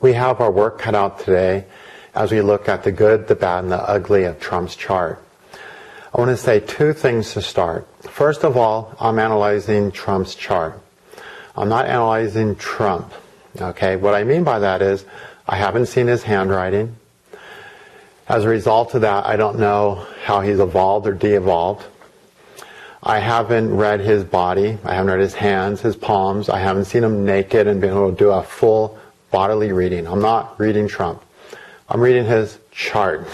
we have our work cut out today as we look at the good, the bad, and the ugly of Trump's chart. I want to say two things to start. First of all, I'm analyzing Trump's chart. I'm not analyzing Trump. Okay, what I mean by that is I haven't seen his handwriting. As a result of that, I don't know how he's evolved or de-evolved. I haven't read his body. I haven't read his hands, his palms. I haven't seen him naked and been able to do a full bodily reading. I'm not reading Trump. I'm reading his chart.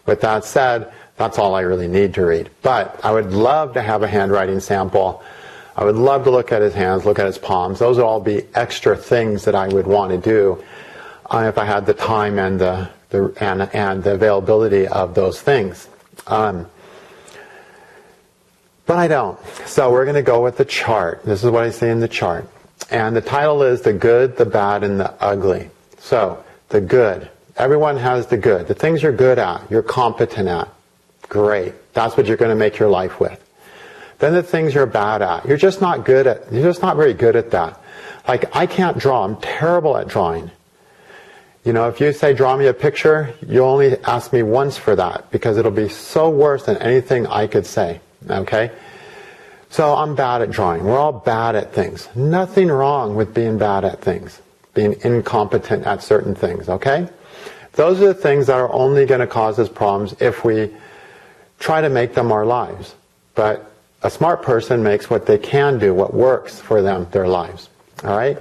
With that said, that's all I really need to read. But I would love to have a handwriting sample. I would love to look at his hands, look at his palms. Those would all be extra things that I would want to do if I had the time and the availability of those things. But I don't. So we're going to go with the chart. This is what I see in the chart. And the title is The Good, the Bad, and the Ugly. So, the good. Everyone has the good. The things you're good at, you're competent at. Great. That's what you're going to make your life with. Then the things you're bad at, you're just not very good at that. Like, I can't draw. I'm terrible at drawing. You know, if you say, draw me a picture, you only ask me once for that, because it'll be so worse than anything I could say. Okay? So I'm bad at drawing. We're all bad at things. Nothing wrong with being bad at things. Being incompetent at certain things. Okay? Those are the things that are only going to cause us problems if we try to make them our lives. But a smart person makes what they can do, what works for them, their lives. Alright?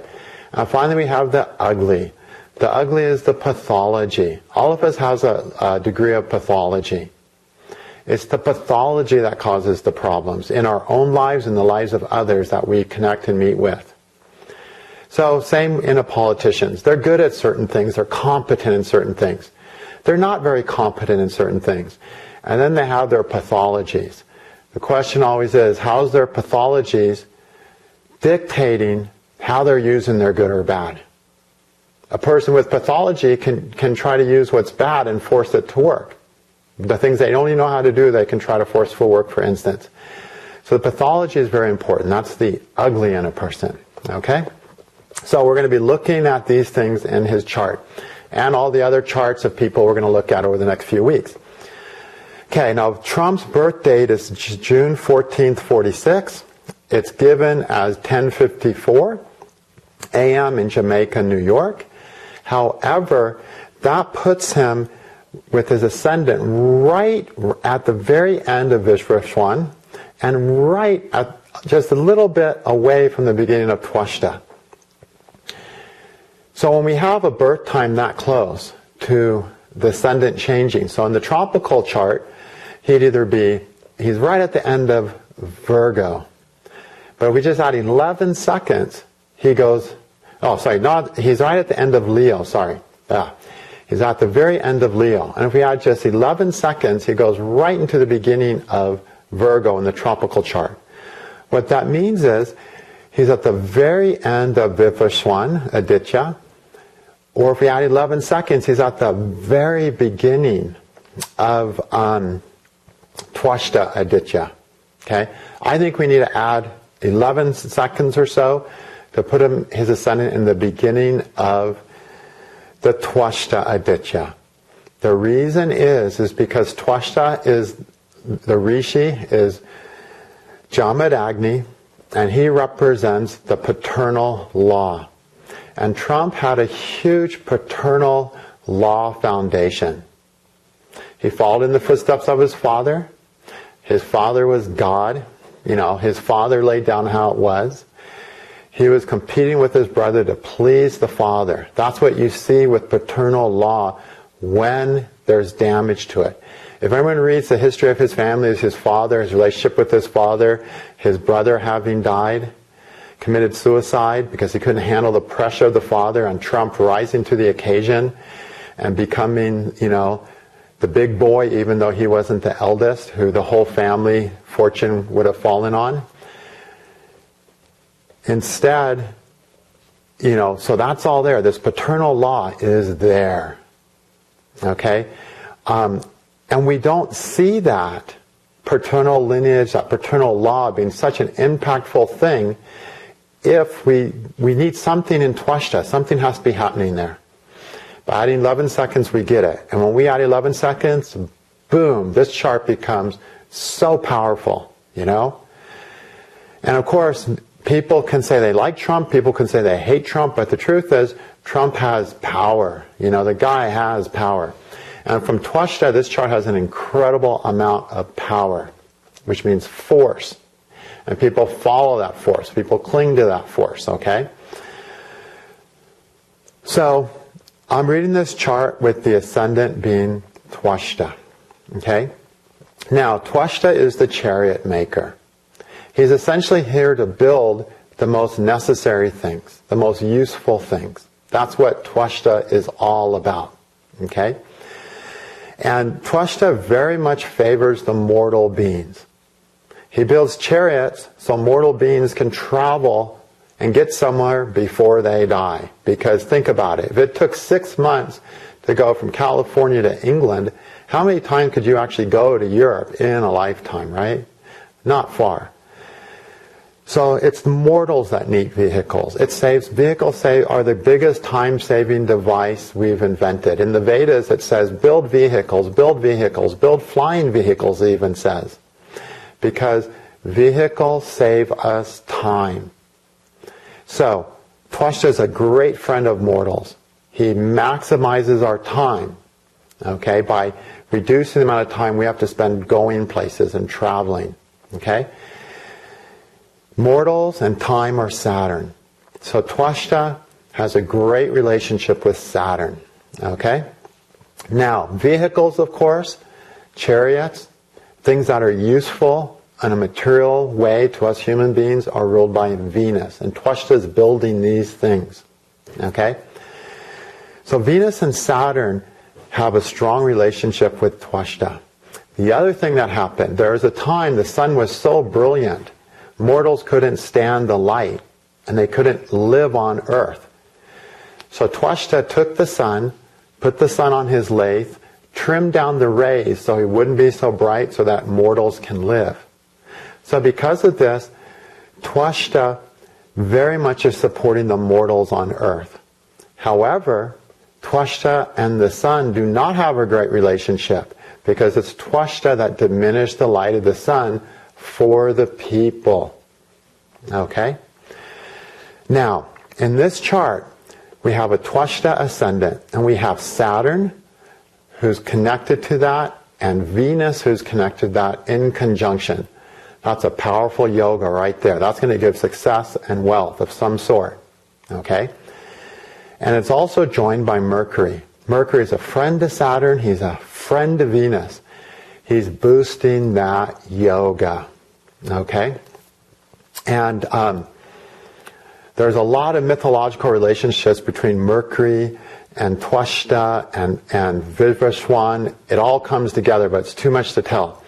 And finally we have the ugly. The ugly is the pathology. All of us has a degree of pathology. It's the pathology that causes the problems in our own lives and the lives of others that we connect and meet with. So same in politicians. They're good at certain things. They're competent in certain things. They're not very competent in certain things. And then they have their pathologies. The question always is, how's their pathologies dictating how they're using their good or bad? A person with pathology can try to use what's bad and force it to work. The things they don't even know how to do, they can try to force for work, for instance. So the pathology is very important. That's the ugly in a person. Okay? So we're going to be looking at these things in his chart. And all the other charts of people we're going to look at over the next few weeks. Okay, now Trump's birth date is June 14th, 46. It's given as 10:54 a.m. in Jamaica, New York. However, that puts him with his ascendant right at the very end of Vishnu and right at just a little bit away from the beginning of Twashta. So when we have a birth time that close to the ascendant changing, so in the tropical chart, he's right at the end of Virgo. But if we just add 11 seconds, he's right at the end of Leo, He's at the very end of Leo. And if we add just 11 seconds, he goes right into the beginning of Virgo in the tropical chart. What that means is, he's at the very end of Vivaswan, Aditya. Or if we add 11 seconds, he's at the very beginning of Twashta, Aditya. Okay? I think we need to add 11 seconds or so to put his ascendant in the beginning of the Twashta Aditya. The reason is because Twashta is, the Rishi is Jamadagni, and he represents the paternal law. And Trump had a huge paternal law foundation. He followed in the footsteps of his father. His father was God. You know, his father laid down how it was. He was competing with his brother to please the father. That's what you see with paternal law when there's damage to it. If anyone reads the history of his family, his father, his relationship with his father, his brother having died, committed suicide because he couldn't handle the pressure of the father, and Trump rising to the occasion and becoming, the big boy, even though he wasn't the eldest, who the whole family fortune would have fallen on. Instead, so that's all there. This paternal law is there. Okay? And we don't see that paternal lineage, that paternal law being such an impactful thing if we need something in Twashta, something has to be happening there. By adding 11 seconds, we get it. And when we add 11 seconds, boom, this chart becomes so powerful, you know? And of course, people can say they like Trump, people can say they hate Trump, but the truth is, Trump has power. You know, the guy has power. And from Twashta, this chart has an incredible amount of power, which means force. And people follow that force. People cling to that force, okay? So, I'm reading this chart with the Ascendant being Twashta, okay? Now, Twashta is the chariot maker. He's essentially here to build the most necessary things, the most useful things. That's what Twashta is all about, okay? And Twashta very much favors the mortal beings. He builds chariots so mortal beings can travel and get somewhere before they die. Because think about it, if it took 6 months to go from California to England, how many times could you actually go to Europe in a lifetime, right? Not far. So it's the mortals that need vehicles. Vehicles are the biggest time-saving device we've invented. In the Vedas it says, build vehicles, build flying vehicles, it even says. Because vehicles save us time. So, Twashta is a great friend of mortals. He maximizes our time, okay, by reducing the amount of time we have to spend going places and traveling, okay? Mortals and time are Saturn. So Twashta has a great relationship with Saturn, okay? Now, vehicles, of course, chariots, things that are useful in a material way to us human beings are ruled by Venus. And Twashta is building these things. Okay? So Venus and Saturn have a strong relationship with Twashta. The other thing that happened, there was a time the sun was so brilliant, mortals couldn't stand the light, and they couldn't live on Earth. So Twashta took the sun, put the sun on his lathe, trimmed down the rays so he wouldn't be so bright so that mortals can live. So because of this, Twashta very much is supporting the mortals on Earth. However, Twashta and the sun do not have a great relationship because it's Twashta that diminished the light of the sun for the people. Okay? Now, in this chart, we have a Twashta ascendant, and we have Saturn, who's connected to that, and Venus, who's connected to that in conjunction. That's a powerful yoga right there. That's going to give success and wealth of some sort. Okay? And it's also joined by Mercury. Mercury is a friend to Saturn. He's a friend to Venus. He's boosting that yoga. Okay? And there's a lot of mythological relationships between Mercury and Twashta and Vivaswan. It all comes together, but it's too much to tell.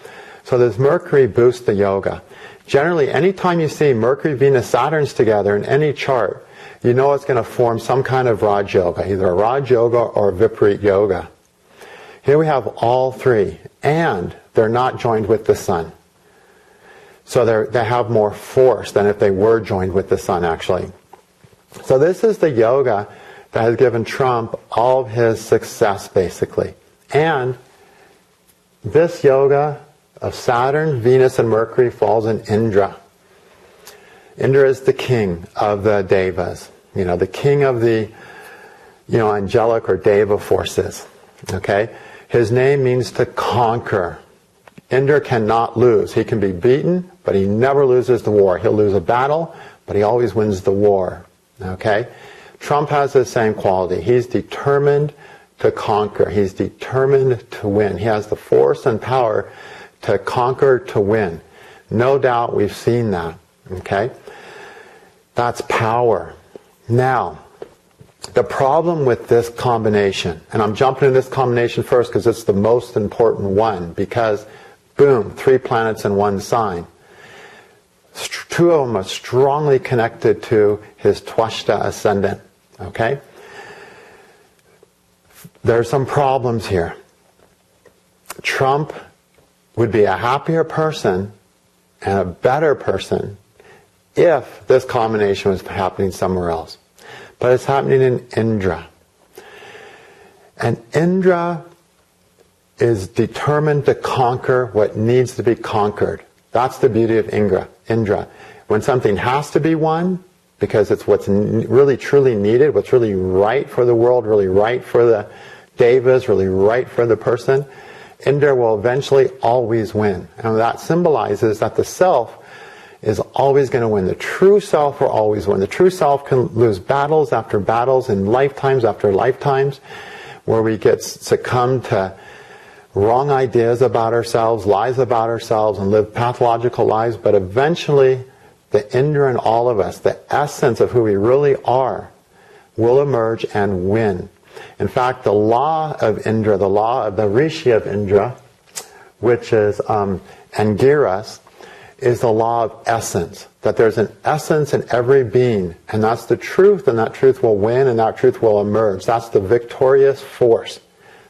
So this Mercury boosts the yoga. Generally, anytime you see Mercury, Venus, Saturns together in any chart, you know it's going to form some kind of Raj Yoga, either a Raj Yoga or a Viparit Yoga. Here we have all three, and they're not joined with the sun. So they have more force than if they were joined with the sun, actually. So this is the yoga that has given Trump all of his success, basically. And this yoga of Saturn, Venus, and Mercury falls in Indra. Indra is the king of the Devas. You know, the king of the, angelic or Deva forces. Okay? His name means to conquer. Indra cannot lose. He can be beaten, but he never loses the war. He'll lose a battle, but he always wins the war. Okay? Trump has the same quality. He's determined to conquer. He's determined to win. He has the force and power to conquer, to win. No doubt we've seen that. Okay? That's power. Now, the problem with this combination, and I'm jumping into this combination first because it's the most important one, because, boom, 3 planets in one sign. 2 of them are strongly connected to his Twashta ascendant. Okay? There's some problems here. Trump would be a happier person and a better person if this combination was happening somewhere else. But it's happening in Indra. And Indra is determined to conquer what needs to be conquered. That's the beauty of Indra. When something has to be won, because it's what's really truly needed, what's really right for the world, really right for the devas, really right for the person, Indra will eventually always win. And that symbolizes that the self is always going to win. The true self will always win. The true self can lose battles after battles and lifetimes after lifetimes, where we get succumbed to wrong ideas about ourselves, lies about ourselves, and live pathological lives. But eventually, the Indra in all of us, the essence of who we really are, will emerge and win. In fact, the law of Indra, the law of the Rishi of Indra, which is Angiras, is the law of essence. That there's an essence in every being, and that's the truth, and that truth will win, and that truth will emerge. That's the victorious force,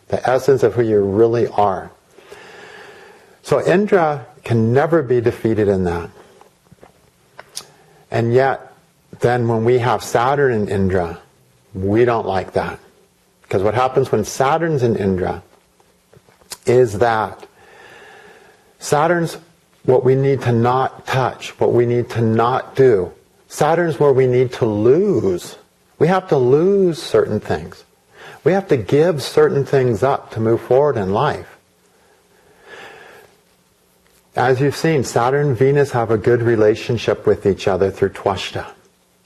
the essence of who you really are. So Indra can never be defeated in that. And yet, then when we have Saturn in Indra, we don't like that. Because what happens when Saturn's in Indra is that Saturn's what we need to not touch, what we need to not do. Saturn's where we need to lose. We have to lose certain things. We have to give certain things up to move forward in life. As you've seen, Saturn and Venus have a good relationship with each other through Twashta.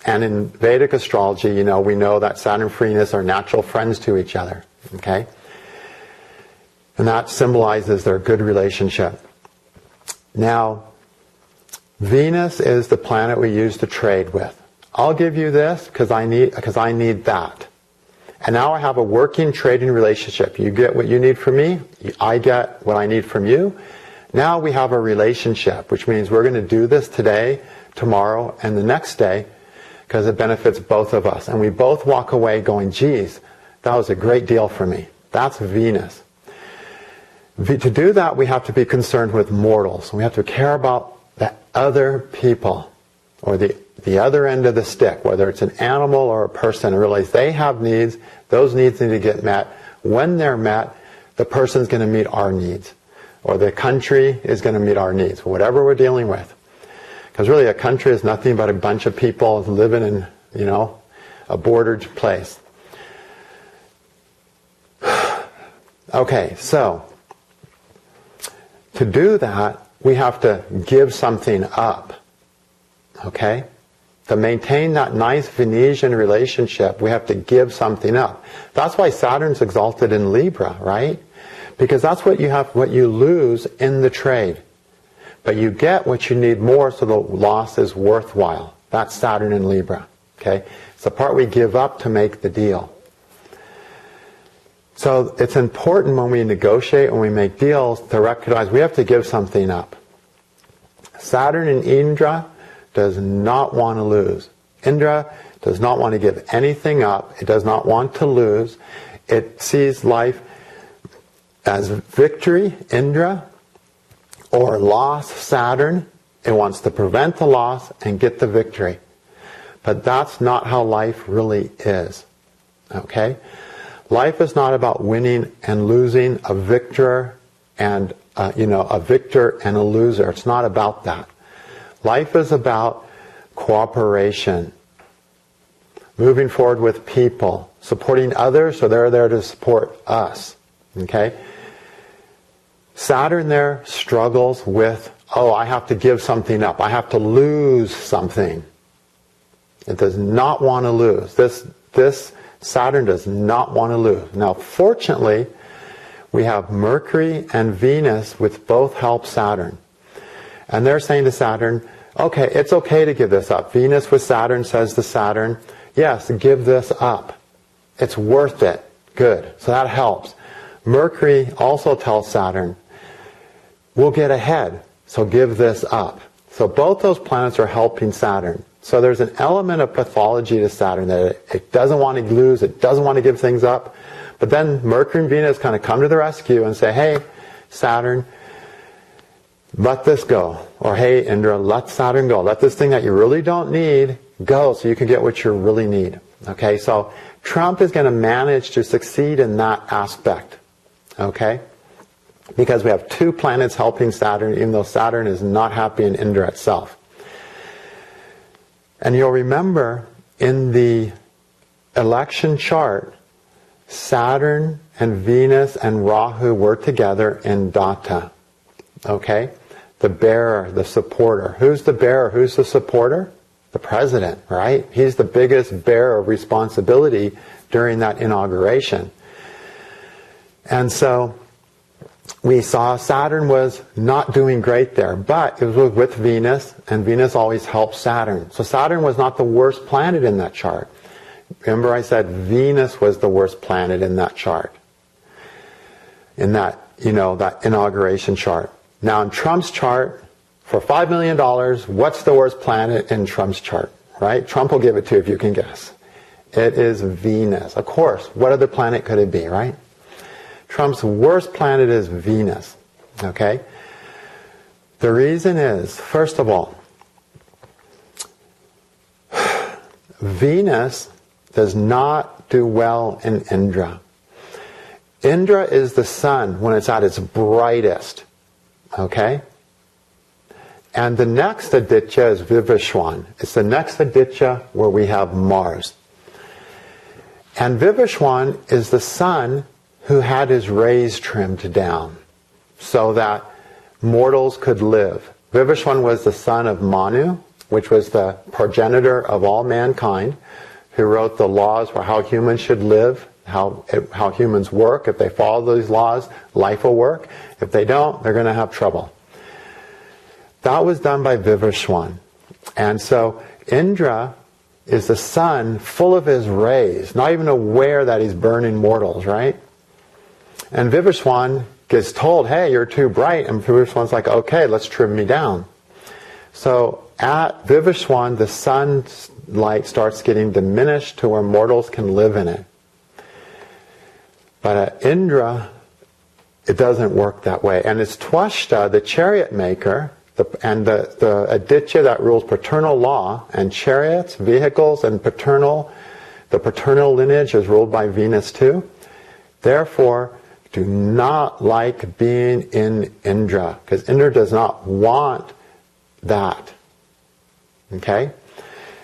And in Vedic astrology, we know that Saturn and Venus are natural friends to each other. Okay? And that symbolizes their good relationship. Now, Venus is the planet we use to trade with. I'll give you this because I need that. And now I have a working trading relationship. You get what you need from me, I get what I need from you. Now we have a relationship, which means we're going to do this today, tomorrow, and the next day, because it benefits both of us. And we both walk away going, geez, that was a great deal for me. That's Venus. To do that, we have to be concerned with mortals. We have to care about the other people, or the other end of the stick, whether it's an animal or a person, and realize they have needs, those needs need to get met. When they're met, the person's going to meet our needs, or the country is going to meet our needs, whatever we're dealing with. Because really a country is nothing but a bunch of people living in, a bordered place. Okay, so to do that, we have to give something up. Okay? To maintain that nice Venetian relationship, we have to give something up. That's why Saturn's exalted in Libra, right? Because that's what you lose in the trade. But you get what you need more, so the loss is worthwhile. That's Saturn in Libra. Okay? It's the part we give up to make the deal. So it's important when we negotiate, when we make deals, to recognize we have to give something up. Saturn in Indra does not want to lose. Indra does not want to give anything up. It does not want to lose. It sees life as victory, Indra, or loss, Saturn. It wants to prevent the loss and get the victory. But that's not how life really is. Okay? Life is not about winning and losing, a victor and a victor and a loser. It's not about that. Life is about cooperation, moving forward with people, supporting others so they're there to support us. Okay? Saturn there struggles with, I have to give something up. I have to lose something. It does not want to lose. This Saturn does not want to lose. Now, fortunately, we have Mercury and Venus, which both help Saturn. And they're saying to Saturn, okay, it's okay to give this up. Venus with Saturn says to Saturn, yes, give this up. It's worth it. Good. So that helps. Mercury also tells Saturn, we'll get ahead, so give this up. So both those planets are helping Saturn. So there's an element of pathology to Saturn that it doesn't want to lose, it doesn't want to give things up. But then Mercury and Venus kind of come to the rescue and say, hey, Saturn, let this go. Or, hey, Indra, let Saturn go. Let this thing that you really don't need go so you can get what you really need. Okay, so Trump is going to manage to succeed in that aspect. Okay? Because we have two planets helping Saturn, even though Saturn is not happy in Indra itself. And you'll remember in the election chart, Saturn and Venus and Rahu were together in Datta. Okay? The bearer, the supporter. Who's the bearer? Who's the supporter? The president, right? He's the biggest bearer of responsibility during that inauguration. And so we saw Saturn was not doing great there, but it was with Venus, and Venus always helps Saturn. So Saturn was not the worst planet in that chart. Remember I said Venus was the worst planet in that chart. In that, that inauguration chart. Now in Trump's chart, for $5 million, what's the worst planet in Trump's chart? Right? Trump will give it to you if you can guess. It is Venus. Of course, what other planet could it be, right? Trump's worst planet is Venus. Okay? The reason is, first of all, Venus does not do well in Indra. Indra is the sun when it's at its brightest. Okay? And the next Aditya is Vivaswan. It's the next Aditya where we have Mars. And Vivaswan is the sun who had his rays trimmed down so that mortals could live. Vivaswan was the son of Manu, which was the progenitor of all mankind, who wrote the laws for how humans should live, how humans work. If they follow these laws, life will work. If they don't, they're going to have trouble. That was done by Vivaswan. And so Indra is the sun full of his rays, not even aware that he's burning mortals, right? And Vivaswan gets told, hey, you're too bright. And Vivaswan's like, okay, let's trim me down. So at Vivaswan, the sun's light starts getting diminished to where mortals can live in it. But at Indra, it doesn't work that way. And it's Twashta, the chariot maker, the Aditya that rules paternal law, and chariots, vehicles, and the paternal lineage is ruled by Venus too. Therefore, do not like being in Indra, because Indra does not want that. Okay?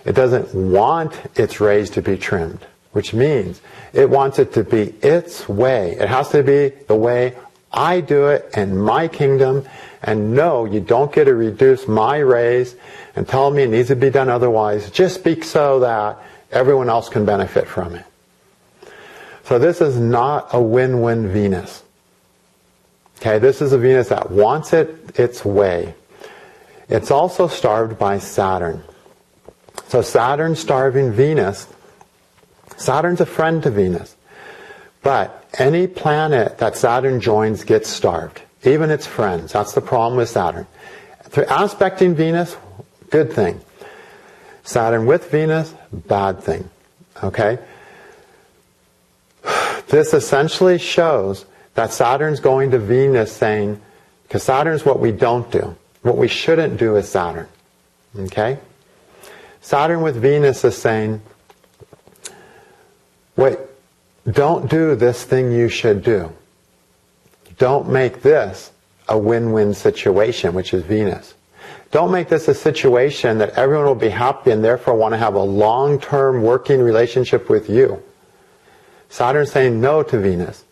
It doesn't want its rays to be trimmed, which means it wants it to be its way. It has to be the way I do it in my kingdom, and no, you don't get to reduce my rays and tell me it needs to be done otherwise, just so that everyone else can benefit from it. So this is not a win-win Venus. Okay, this is a Venus that wants it its way. It's also starved by Saturn. So Saturn starving Venus, Saturn's a friend to Venus. But any planet that Saturn joins gets starved. Even its friends. That's the problem with Saturn. Through aspecting Venus, good thing. Saturn with Venus, bad thing. Okay? This essentially shows that Saturn's going to Venus saying, because Saturn's what we don't do. What we shouldn't do is Saturn. Okay? Saturn with Venus is saying, wait, don't do this thing you should do. Don't make this a win-win situation, which is Venus. Don't make this a situation that everyone will be happy and therefore want to have a long-term working relationship with you. Saturn's saying no to Venus.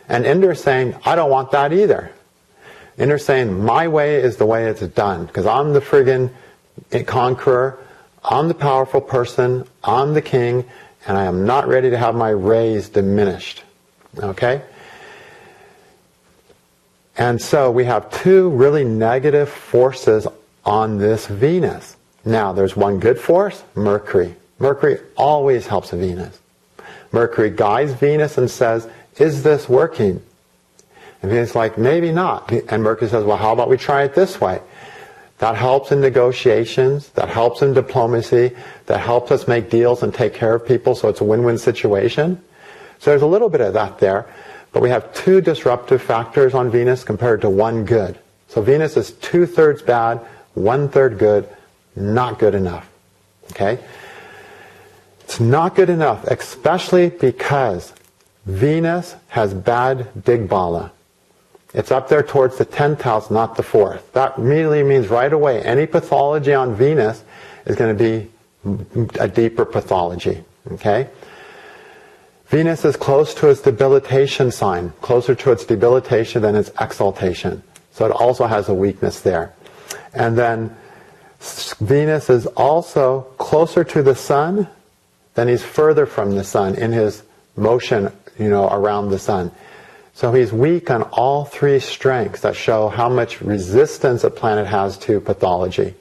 And Indra's saying, I don't want that either. Indra's saying, my way is the way it's done, because I'm the friggin' conqueror, I'm the powerful person, I'm the king, and I am not ready to have my rays diminished. Okay? And so we have two really negative forces on this Venus. Now, there's one good force, Mercury. Mercury always helps Venus. Mercury guides Venus and says, is this working? And Venus is like, maybe not. And Mercury says, well, how about we try it this way? That helps in negotiations, that helps in diplomacy, that helps us make deals and take care of people, so it's a win-win situation. So there's a little bit of that there. But we have two disruptive factors on Venus compared to one good. So Venus is 2/3 bad, 1/3 good, not good enough. Okay? It's not good enough, especially because Venus has bad Digbala. It's up there towards the 10th house, not the 4th. That immediately means right away any pathology on Venus is going to be a deeper pathology. Okay? Venus is close to its debilitation sign, closer to its debilitation than its exaltation. So it also has a weakness there. And then Venus is also closer to the Sun than he's further from the Sun in his motion, around the Sun. So he's weak on all three strengths that show how much resistance a planet has to pathology.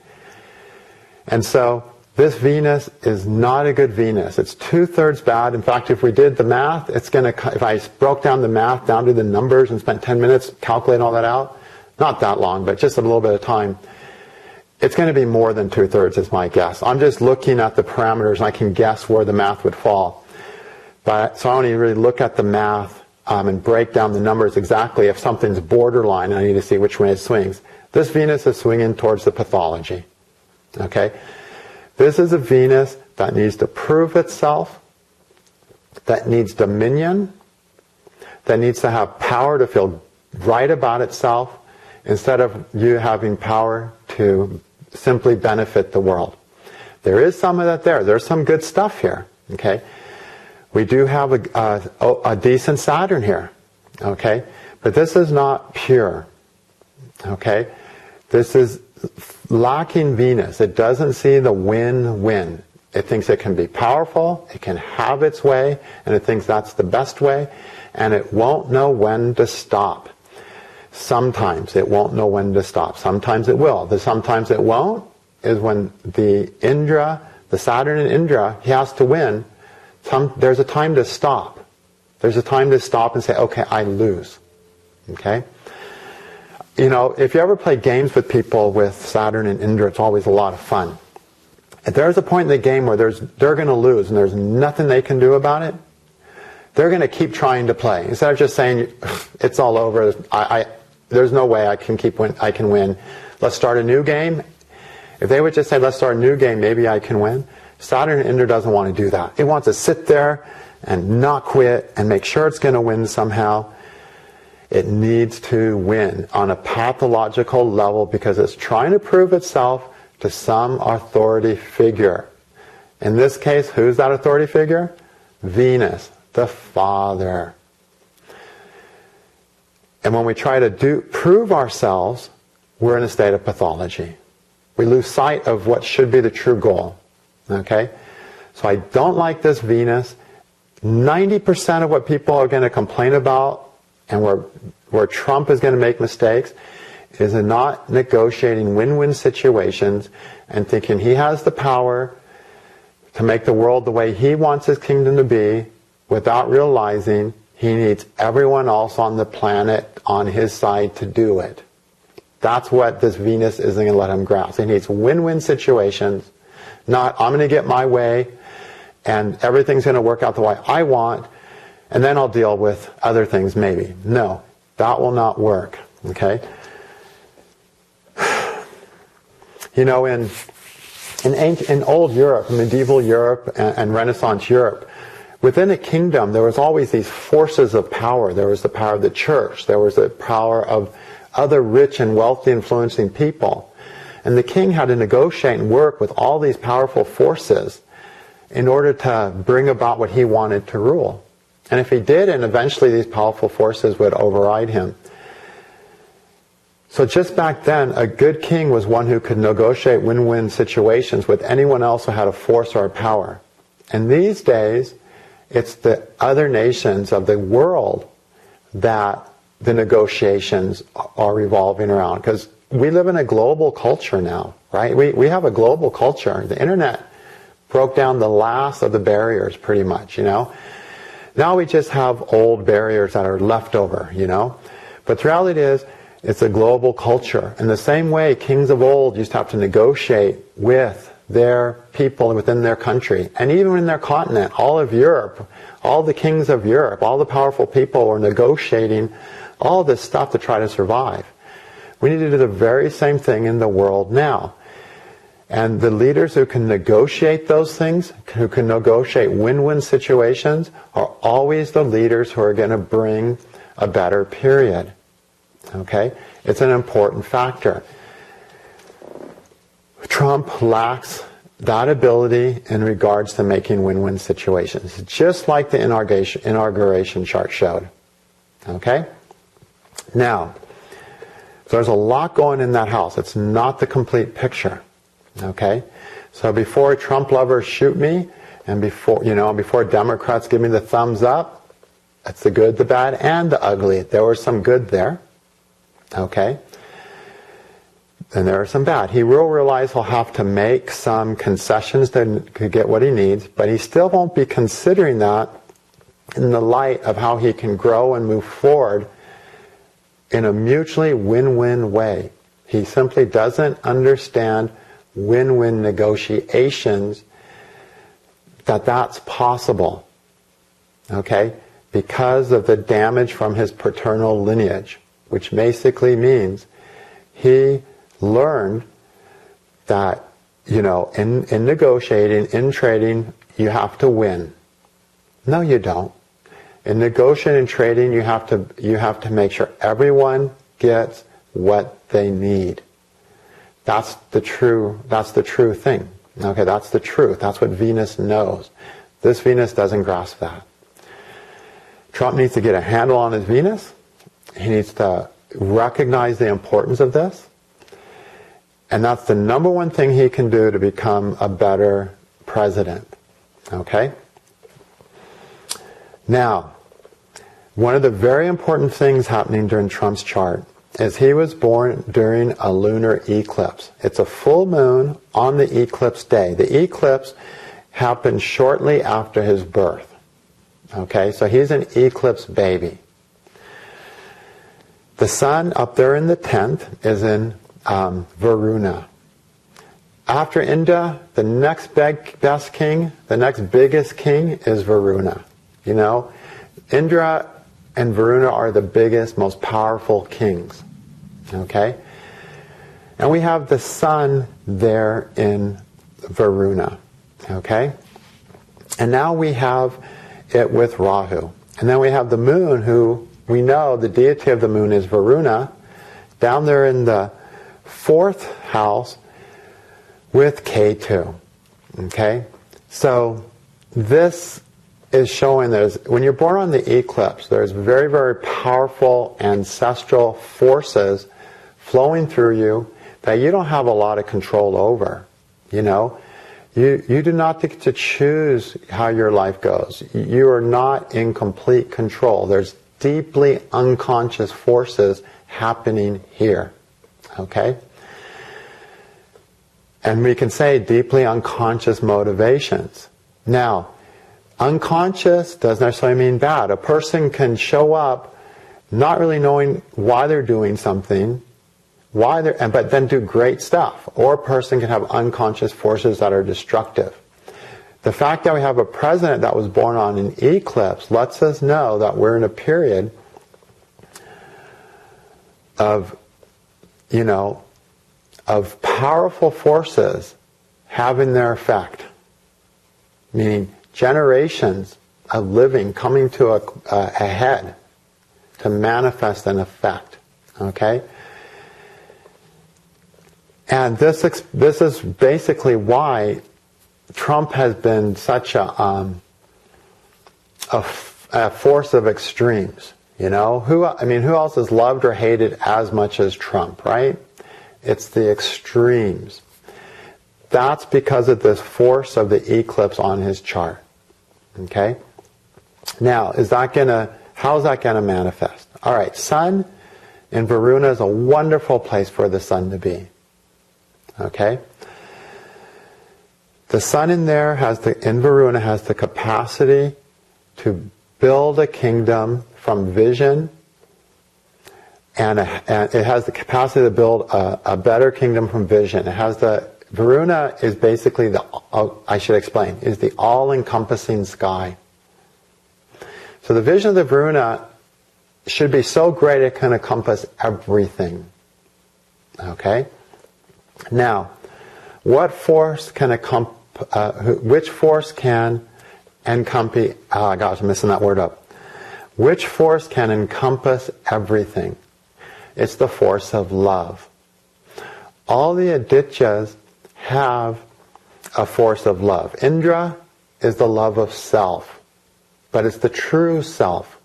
And so this Venus is not a good Venus. It's 2/3 bad. In fact, if we did the math, if I broke down the math down to the numbers and spent 10 minutes calculating all that out, not that long, but just a little bit of time, it's going to be more than 2/3 is my guess. I'm just looking at the parameters and I can guess where the math would fall. So I only really look at the math and break down the numbers exactly if something's borderline and I need to see which way it swings. This Venus is swinging towards the pathology. Okay? This is a Venus that needs to prove itself, that needs dominion, that needs to have power to feel right about itself, instead of you having power to simply benefit the world. There is some of that there. There's some good stuff here. Okay? We do have a decent Saturn here. Okay? But this is not pure. Okay? This is lacking Venus. It doesn't see the win-win. It thinks it can be powerful, it can have its way, and it thinks that's the best way, and it won't know when to stop. Sometimes it won't know when to stop. Sometimes it will. The sometimes it won't is when the Saturn and Indra, he has to win. There's a time to stop. There's a time to stop and say, okay, I lose. Okay? If you ever play games with people with Saturn and Indra, it's always a lot of fun. If there's a point in the game where they're going to lose and there's nothing they can do about it, they're going to keep trying to play. Instead of just saying, it's all over, there's no way I can win. Let's start a new game. If they would just say, let's start a new game, maybe I can win. Saturn and Indra doesn't want to do that. It wants to sit there and not quit and make sure it's going to win somehow. It needs to win on a pathological level because it's trying to prove itself to some authority figure. In this case, who's that authority figure? Venus, the Father. And when we try to prove ourselves, we're in a state of pathology. We lose sight of what should be the true goal. Okay? So I don't like this Venus. 90% of what people are going to complain about and where Trump is going to make mistakes is in not negotiating win-win situations and thinking he has the power to make the world the way he wants his kingdom to be without realizing he needs everyone else on the planet on his side to do it. That's what this Venus isn't going to let him grasp. He needs win-win situations, not I'm going to get my way and everything's going to work out the way I want and then I'll deal with other things maybe. No, that will not work. Okay? In old Europe, medieval Europe and Renaissance Europe, within a kingdom there was always these forces of power. There was the power of the church. There was the power of other rich and wealthy influencing people. And the king had to negotiate and work with all these powerful forces in order to bring about what he wanted to rule. And if he did, and eventually these powerful forces would override him. So just back then, a good king was one who could negotiate win-win situations with anyone else who had a force or a power. And these days, it's the other nations of the world that the negotiations are revolving around. Because we live in a global culture now, right? We have a global culture. The internet broke down the last of the barriers pretty much, Now we just have old barriers that are left over, But the reality is, it's a global culture. In the same way, kings of old used to have to negotiate with their people within their country. And even in their continent, all of Europe, all the kings of Europe, all the powerful people were negotiating all this stuff to try to survive. We need to do the very same thing in the world now. And the leaders who can negotiate those things, who can negotiate win-win situations, are always the leaders who are going to bring a better period. Okay? It's an important factor. Trump lacks that ability in regards to making win-win situations, just like the inauguration chart showed. Okay? Now, there's a lot going in that house. It's not the complete picture. Okay? So before Trump lovers shoot me, and before Democrats give me the thumbs up, it's the good, the bad, and the ugly. There was some good there. Okay? And there are some bad. He will realize he'll have to make some concessions to get what he needs, but he still won't be considering that in the light of how he can grow and move forward in a mutually win-win way. He simply doesn't understand win-win negotiations, that's possible. Okay? Because of the damage from his paternal lineage, which basically means he learned that, in negotiating, in trading, you have to win. No, you don't. In negotiating and trading, you have to make sure everyone gets what they need. That's the true thing. Okay, that's the truth. That's what Venus knows. This Venus doesn't grasp that. Trump needs to get a handle on his Venus. He needs to recognize the importance of this. And that's the number one thing he can do to become a better president. Okay? Now, one of the very important things happening during Trump's chart is he was born during a lunar eclipse. It's a full moon on the eclipse day. The eclipse happened shortly after his birth. Okay, so he's an eclipse baby. The sun up there in the 10th is in Veruna. After Indra, the next best king, the next biggest king is Veruna. Indra and Veruna are the biggest, most powerful kings. Okay? And we have the sun there in Veruna. Okay? And now we have it with Rahu. And then we have the moon, who we know the deity of the moon is Veruna, down there in the 4th house with Ketu. Okay? So this is showing when you're born on the eclipse, there's very, very powerful ancestral forces flowing through you that you don't have a lot of control over. You do not get to choose how your life goes. You are not in complete control. There's deeply unconscious forces happening here. Okay? And we can say deeply unconscious motivations. Now, unconscious doesn't necessarily mean bad. A person can show up not really knowing why they're doing something, but then do great stuff. Or a person can have unconscious forces that are destructive. The fact that we have a president that was born on an eclipse lets us know that we're in a period of powerful forces having their effect. Meaning generations of living coming to a head to manifest an effect. Okay? And this is basically why Trump has been such a force of extremes. Who else is loved or hated as much as Trump, right? It's the extremes. That's because of this force of the eclipse on his chart. Okay? Now, how is that going to manifest? All right, sun in Veruna is a wonderful place for the sun to be. Okay? The sun in Veruna has the capacity to build a kingdom from vision, and it has the capacity to build a better kingdom from vision. Veruna is basically is the all-encompassing sky. So the vision of the Veruna should be so great it can encompass everything. Okay? Now, what force can which force can encompass, oh gosh, I'm messing that word up. Which force can encompass everything? It's the force of love. All the Adityas have a force of love. Indra is the love of self, but it's the true self.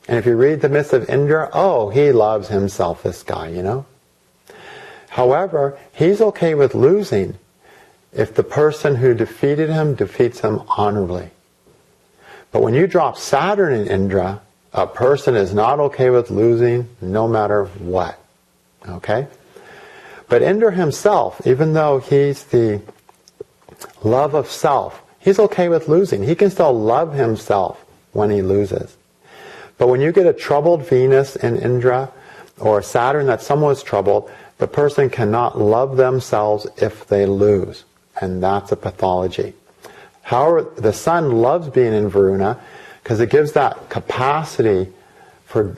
And if you read the myths of Indra, oh, he loves himself, this guy, you know. However, he's okay with losing if the person who defeated him defeats him honorably. But when you drop Saturn in Indra, a person is not okay with losing no matter what. Okay? But Indra himself, even though he's the love of self, he's okay with losing. He can still love himself when he loses. But when you get a troubled Venus in Indra, or Saturn that someone's troubled, the person cannot love themselves if they lose. And that's a pathology. However, the Sun loves being in Veruna because it gives that capacity for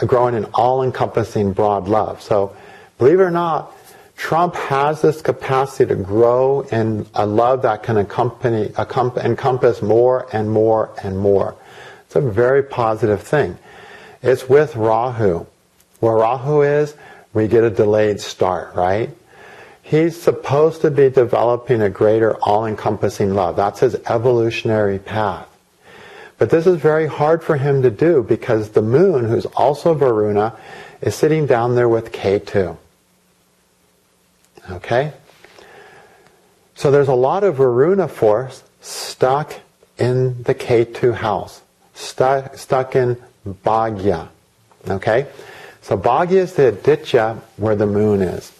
growing an all-encompassing broad love. So, believe it or not, Trump has this capacity to grow in a love that can encompass more and more and more. It's a very positive thing. It's with Rahu. Where Rahu is, we get a delayed start, right? He's supposed to be developing a greater all-encompassing love. That's his evolutionary path. But this is very hard for him to do because the moon, who's also Veruna, is sitting down there with Ketu. Okay? So there's a lot of Veruna force stuck in the Ketu house. Stuck in Bagya. Okay? So Bagya is the Aditya where the moon is.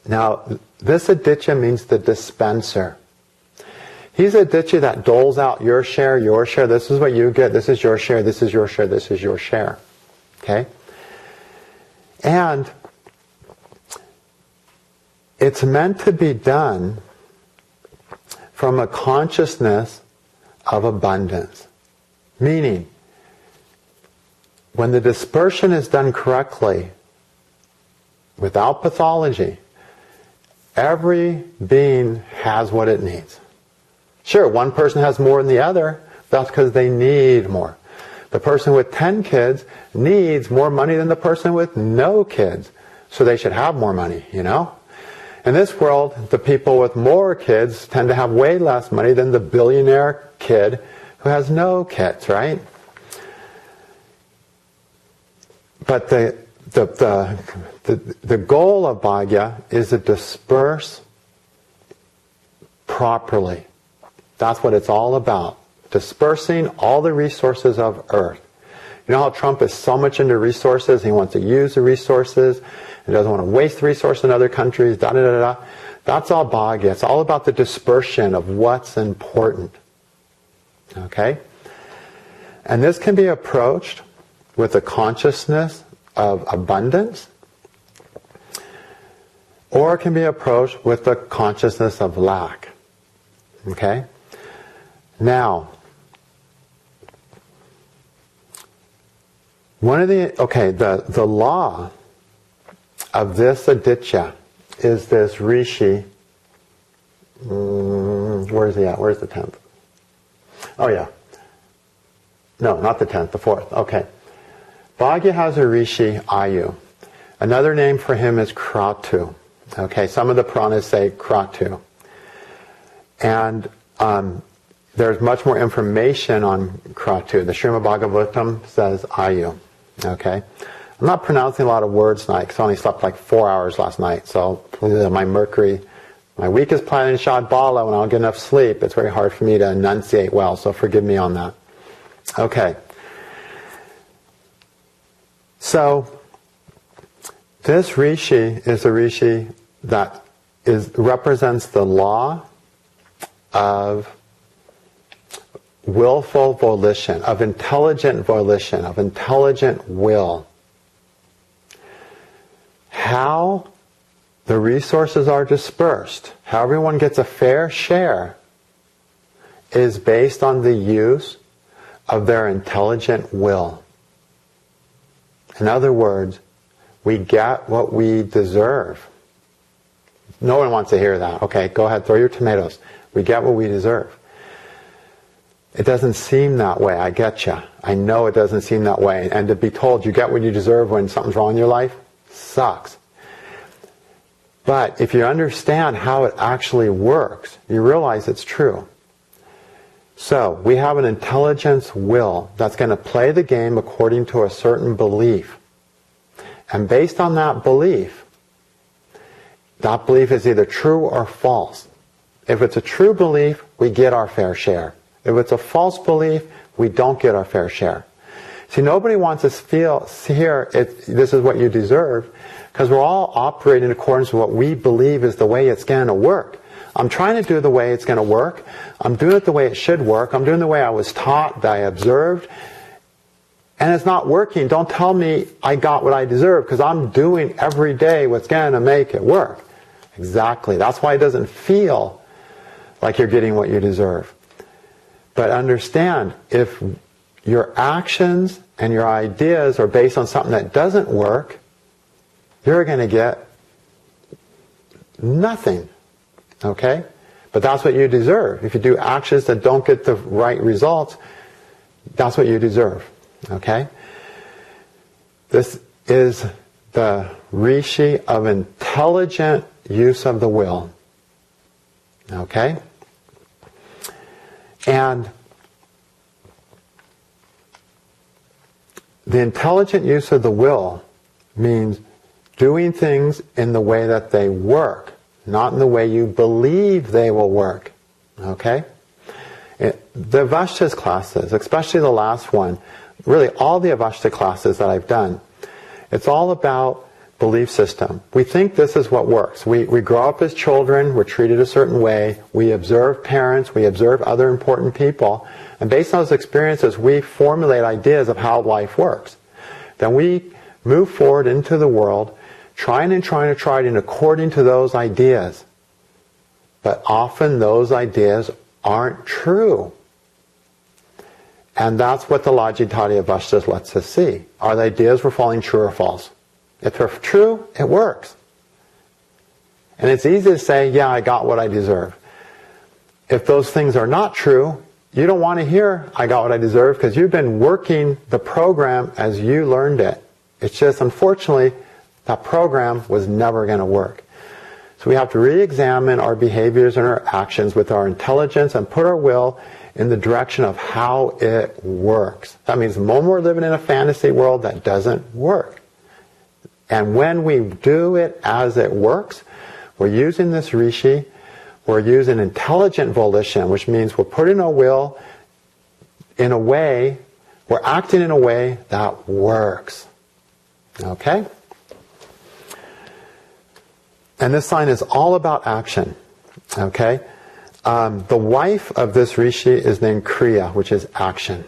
Now, this Aditya means the dispenser. He's a Aditya that doles out your share, this is what you get, this is your share, this is your share, this is your share. Okay? And it's meant to be done from a consciousness of abundance. Meaning, when the dispersion is done correctly, without pathology, every being has what it needs. Sure, one person has more than the other. That's because they need more. The person with 10 kids needs more money than the person with no kids. So they should have more money, you know? In this world, the people with more kids tend to have way less money than the billionaire kid who has no kids, right? But the goal of Bagya is to disperse properly. That's what it's all about. Dispersing all the resources of Earth. You know how Trump is so much into resources, he wants to use the resources, he doesn't want to waste the resources in other countries, da-da-da-da. That's all Bagya. It's all about the dispersion of what's important. Okay? And this can be approached with a consciousness of abundance, or it can be approached with the consciousness of lack. Okay? Now, the law of this Aditya is this Rishi. Where is he at? Where's the 10th? Oh yeah. No, not the 10th, the 4th. Okay. Bagya has a Rishi, Ayu. Another name for him is Kratu. Okay, some of the Puranas say Kratu. And there's much more information on Kratu. The Srimad Bhagavatam says Ayu. Okay? I'm not pronouncing a lot of words tonight because I only slept like 4 hours last night. So my Mercury, my week is planning Shad Bala. When I don't get enough sleep, it's very hard for me to enunciate well. So forgive me on that. Okay. So this Rishi is a Rishi that represents the law of willful volition, of intelligent will. How the resources are dispersed, how everyone gets a fair share, is based on the use of their intelligent will. In other words, We get what we deserve. No one wants to hear that. Okay, go ahead, throw your tomatoes. We get what we deserve. It doesn't seem that way. I get you. I know it doesn't seem that way. And to be told you get what you deserve when something's wrong in your life sucks. But if you understand how it actually works, you realize it's true. So, we have an intelligence will that's going to play the game according to a certain belief. And based on that belief is either true or false. If it's a true belief, we get our fair share. If it's a false belief, we don't get our fair share. See, nobody wants us to hear this is what you deserve, because we're all operating in accordance with what we believe is the way it's going to work. I'm trying to do the way it's going to work. I'm doing it the way it should work. I'm doing the way I was taught, that I observed. And it's not working. Don't tell me I got what I deserve, because I'm doing every day what's going to make it work. Exactly. That's why it doesn't feel like you're getting what you deserve. But understand, if your actions and your ideas are based on something that doesn't work, you're going to get nothing. Okay? But that's what you deserve. If you do actions that don't get the right results, that's what you deserve. Okay? This is the rishi of intelligent use of the will. Okay? And the intelligent use of the will means doing things in the way that they work, not in the way you believe they will work. Okay? The Avashta's classes, especially the last one, really all the Avashta classes that I've done, it's all about belief system. We think this is what works. We grow up as children, we're treated a certain way, we observe parents, we observe other important people, and based on those experiences, we formulate ideas of how life works. Then we move forward into the world, trying in according to those ideas. But often those ideas aren't true. And that's what the Lajitati Avashtas lets us see. Are the ideas we're following true or false? If they're true, it works. And it's easy to say, yeah, I got what I deserve. If those things are not true, you don't want to hear, I got what I deserve, because you've been working the program as you learned it. It's just, unfortunately, that program was never going to work. So we have to re-examine our behaviors and our actions with our intelligence and put our will in the direction of how it works. That means when we're living in a fantasy world, that doesn't work. And when we do it as it works, we're using this rishi, we're using intelligent volition, which means we're putting our will in a way, we're acting in a way that works. Okay? And this sign is all about action. Okay? The wife of this rishi is named Kriya, which is action.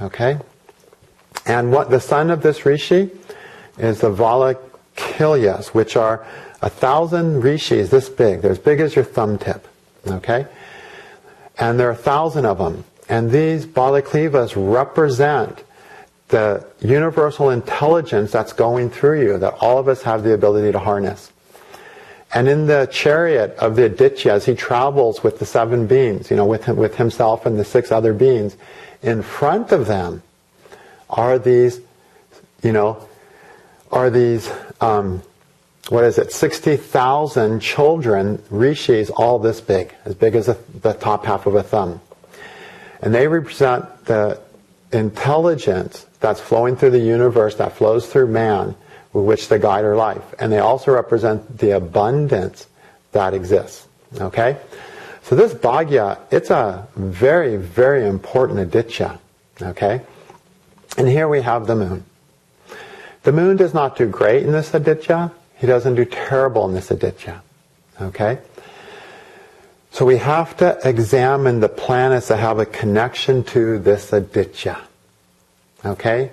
Okay? And what the son of this rishi is the Valakilyas, which are 1,000 rishis this big. They're as big as your thumb tip. Okay? And there are 1,000 of them. And these Valakilyas represent the universal intelligence that's going through you, that all of us have the ability to harness. And in the chariot of the Adityas, he travels with the 7 beings, with himself and the 6 other beings. In front of them are these, 60,000 children, rishis, all this big, as big as the top half of a thumb. And they represent the intelligence that's flowing through the universe, that flows through man, with which they guide our life. And they also represent the abundance that exists. Okay? So this Bagya, it's a very, very important Aditya. Okay? And here we have the moon. The moon does not do great in this Aditya. He doesn't do terrible in this Aditya. Okay? So we have to examine the planets that have a connection to this Aditya. Okay?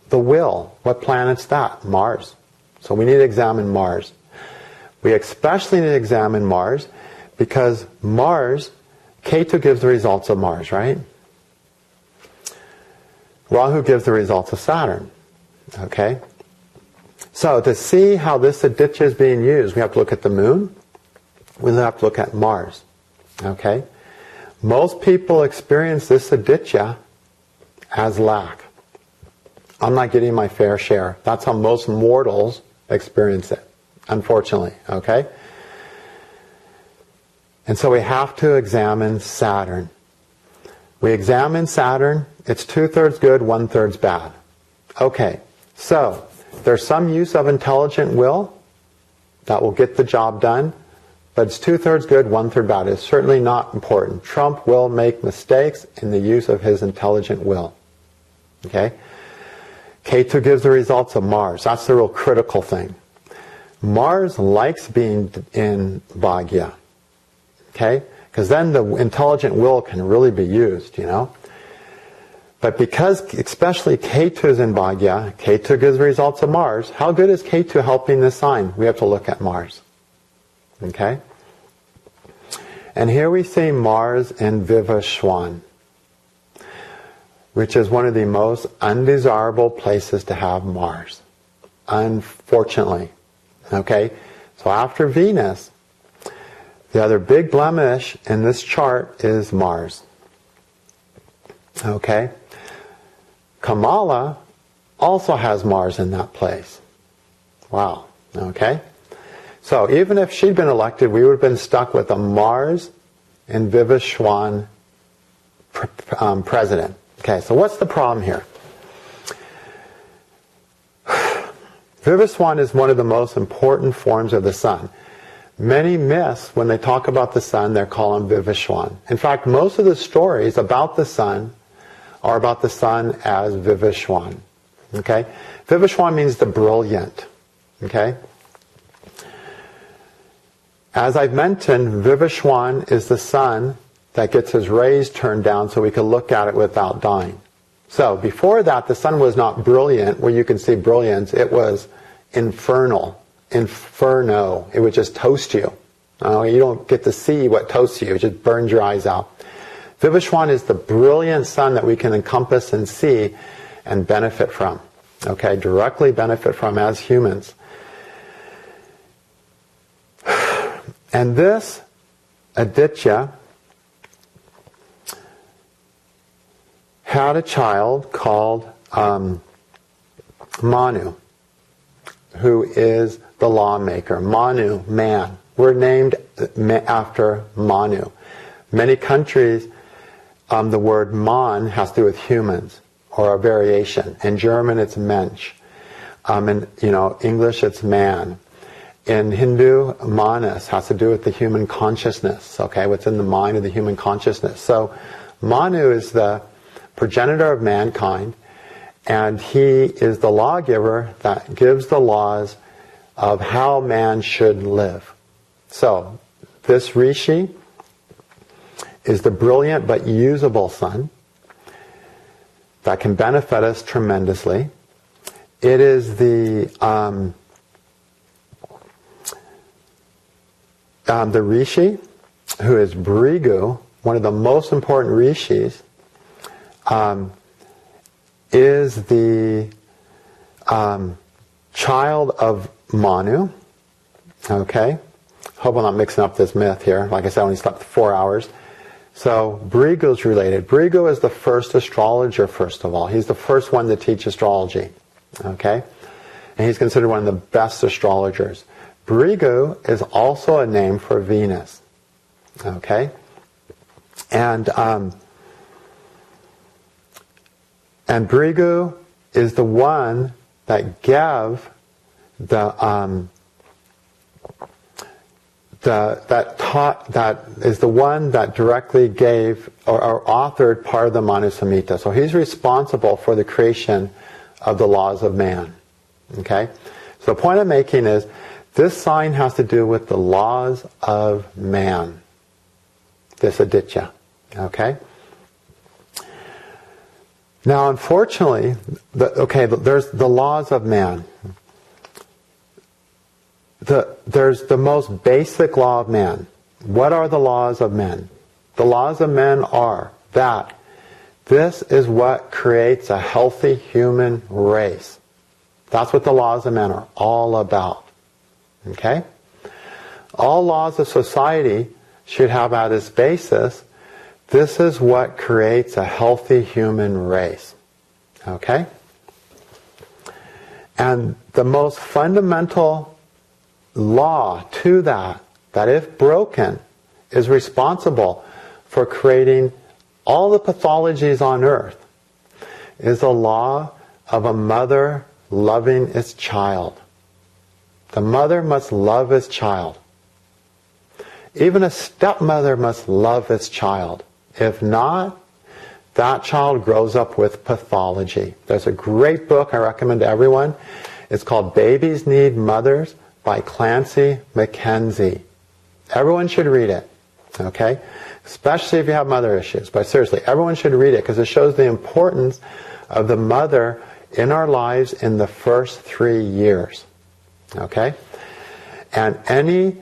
The will. What planet's that? Mars. So we need to examine Mars. We especially need to examine Mars because Mars, Ketu gives the results of Mars, right? Rahu gives the results of Saturn. Okay? So to see how this Aditya is being used, we have to look at the moon. We have to look at Mars. Okay? Most people experience this Aditya as lack. I'm not getting my fair share. That's how most mortals experience it, unfortunately. Okay? And so we have to examine Saturn. We examine Saturn. It's 2/3 good, 1/3 bad. Okay, so there's some use of intelligent will that will get the job done, but it's 2/3 good, 1/3 bad. It's certainly not important. Trump will make mistakes in the use of his intelligent will. Okay? Ketu gives the results of Mars. That's the real critical thing. Mars likes being in Bagya. Okay? Because then the intelligent will can really be used, you know. But because, especially Ketu is in Bagya, Ketu gives the results of Mars. How good is Ketu helping this sign? We have to look at Mars. Okay? And here we see Mars in Vivaswan, which is one of the most undesirable places to have Mars, unfortunately. Okay? So after Venus, the other big blemish in this chart is Mars. Okay? Kamala also has Mars in that place. Wow. Okay? So even if she'd been elected, we would have been stuck with a Mars and Vivaswan president. Okay, so what's the problem here? Vivaswan is one of the most important forms of the sun. Many myths, when they talk about the sun, they're calling Vivaswan. In fact, most of the stories about the sun are about the sun as Vivaswan. Okay? Vivaswan means the brilliant. Okay? As I've mentioned, Vivaswan is the sun that gets his rays turned down so we can look at it without dying. So before that, the sun was not brilliant, where you can see brilliance. It was infernal. Inferno. It would just toast you. You don't get to see what toasts you. It just burns your eyes out. Vivaswan is the brilliant sun that we can encompass and see and benefit from. Okay, directly benefit from as humans. And this Aditya had a child called Manu, who is the lawmaker. Manu, man. We're named after Manu. Many countries, the word man has to do with humans, or a variation. In German, it's Mensch. In English, it's man. In Hindu, manas has to do with the human consciousness. Okay, what's in the mind of the human consciousness. So, Manu is the progenitor of mankind, and he is the lawgiver that gives the laws of how man should live. So, this Rishi is the brilliant but usable sun that can benefit us tremendously. It is the Rishi, who is Brigu, one of the most important Rishis, is the child of Manu. Okay? Hope I'm not mixing up this myth here. Like I said, I only slept 4 hours. So, Brigu's related. Brigu is the first astrologer, first of all. He's the first one to teach astrology. Okay? And he's considered one of the best astrologers. Brigu is also a name for Venus. Okay? And Brigu is the one that gave that is the one that directly gave or authored part of the Manu Samhita. So he's responsible for the creation of the laws of man. Okay? So the point I'm making is this sign has to do with the laws of man. This Aditya. Okay? Now, unfortunately, there's the laws of man. There's the most basic law of man. What are the laws of men? The laws of men are that this is what creates a healthy human race. That's what the laws of man are all about. Okay? All laws of society should have at its basis, this is what creates a healthy human race. Okay? And the most fundamental law to that if broken, is responsible for creating all the pathologies on earth, is the law of a mother loving its child. The mother must love its child. Even a stepmother must love its child. If not, that child grows up with pathology. There's a great book I recommend to everyone. It's called Babies Need Mothers by Clancy McKenzie. Everyone should read it, okay? Especially if you have mother issues. But seriously, everyone should read it because it shows the importance of the mother in our lives in the first 3 years, okay? And any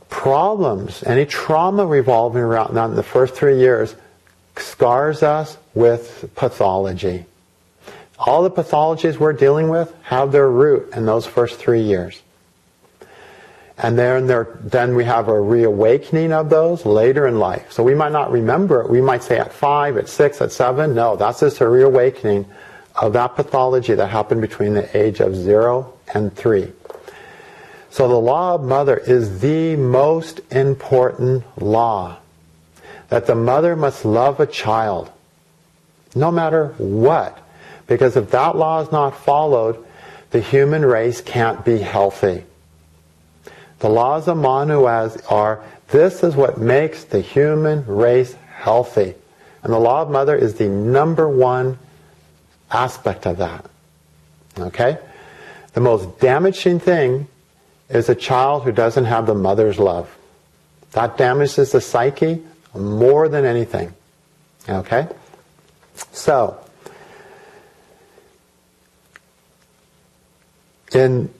problems, any trauma revolving around that in the first 3 years scars us with pathology. All the pathologies we're dealing with have their root in those first 3 years. And then we have a reawakening of those later in life. So we might not remember it. We might say at 5, at 6, at 7. No, that's just a reawakening of that pathology that happened between the age of 0 and 3. So the law of mother is the most important law. That the mother must love a child, no matter what. Because if that law is not followed, the human race can't be healthy. The laws of Manu are, this is what makes the human race healthy. And the law of mother is the number one aspect of that. Okay? The most damaging thing is a child who doesn't have the mother's love. That damages the psyche more than anything. Okay? So, in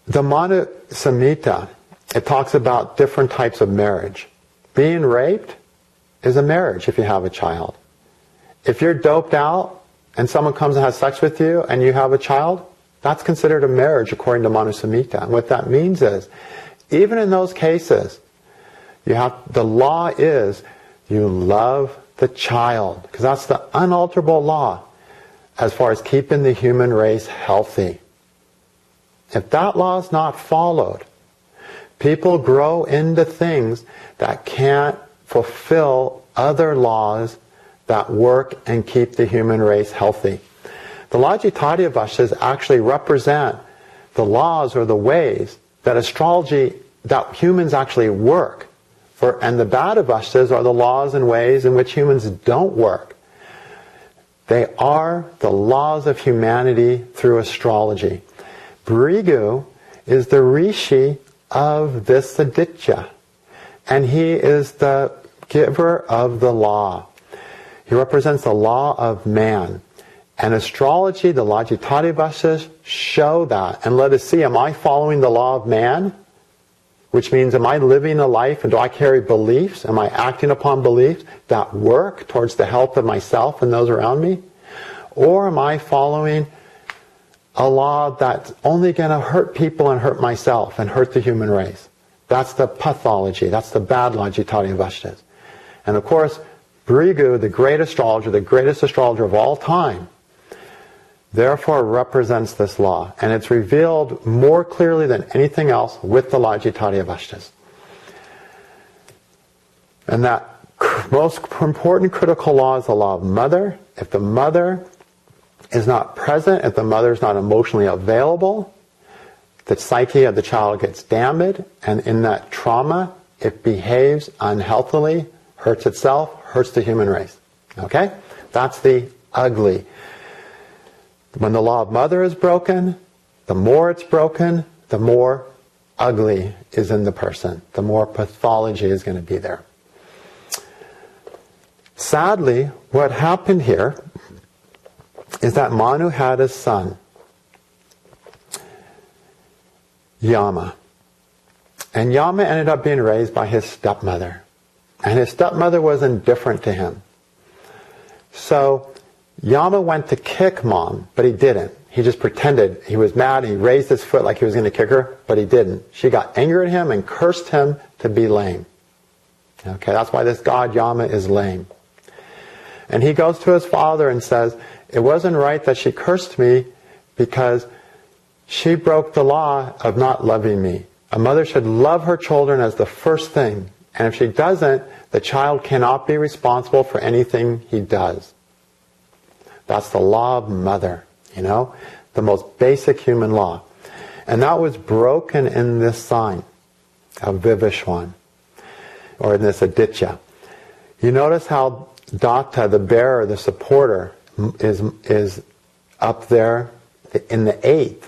the Manu Samhita, it talks about different types of marriage. Being raped is a marriage if you have a child. If you're doped out and someone comes and has sex with you and you have a child, that's considered a marriage according to Manu Samhita. And what that means is, even in those cases, the law is you love the child, because that's the unalterable law as far as keeping the human race healthy. If that law is not followed, people grow into things that can't fulfill other laws that work and keep the human race healthy. The Lajitadhyavastas actually represent the laws or the ways that astrology, that humans actually work. And the Bhadavastas are the laws and ways in which humans don't work. They are the laws of humanity through astrology. Bhrigu is the rishi of this Aditya, and he is the giver of the law. He represents the law of man. And astrology, the Lajitadhyavastas, show that. And let us see, am I following the law of man? Which means, am I living a life and do I carry beliefs? Am I acting upon beliefs that work towards the health of myself and those around me? Or am I following a law that's only going to hurt people and hurt myself and hurt the human race? That's the pathology. That's the bad Lajitadhyavastas. And of course, Bhrigu, the great astrologer, the greatest astrologer of all time, therefore represents this law. And it's revealed more clearly than anything else with the Lajitadhyavastas. And that most important critical law is the law of mother. If the mother is not present, if the mother is not emotionally available, the psyche of the child gets damaged, and in that trauma, it behaves unhealthily, hurts itself, hurts the human race. Okay? That's the ugly. When the law of mother is broken, the more it's broken, the more ugly is in the person. The more pathology is going to be there. Sadly, what happened here is that Manu had a son, Yama. And Yama ended up being raised by his stepmother. And his stepmother was indifferent to him. So Yama went to kick mom, but he didn't. He just pretended he was mad. He raised his foot like he was going to kick her, but he didn't. She got angry at him and cursed him to be lame. Okay, that's why this god Yama is lame. And he goes to his father and says, it wasn't right that she cursed me because she broke the law of not loving me. A mother should love her children as the first thing. And if she doesn't, the child cannot be responsible for anything he does. That's the law of mother, the most basic human law. And that was broken in this sign of Vivaswan, or in this Aditya. You notice how Datta, the bearer, the supporter, is up there in the 8th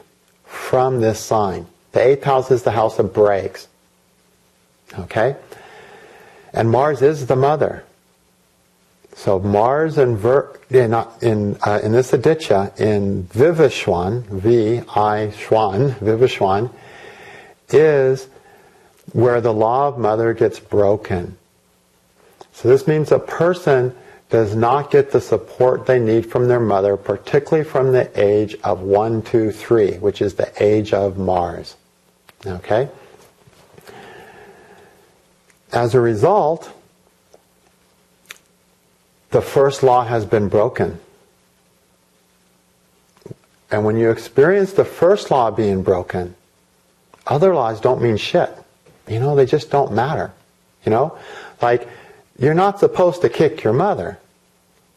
from this sign. The 8th house is the house of breaks. Okay? And Mars is the mother. So Mars in this Aditya, in Vivaswan, Vivaswan, is where the law of mother gets broken. So this means a person does not get the support they need from their mother, particularly from the age of 1, 2, 3, which is the age of Mars. Okay? As a result, the first law has been broken. And when you experience the first law being broken, other laws don't mean shit. They just don't matter. Like, you're not supposed to kick your mother.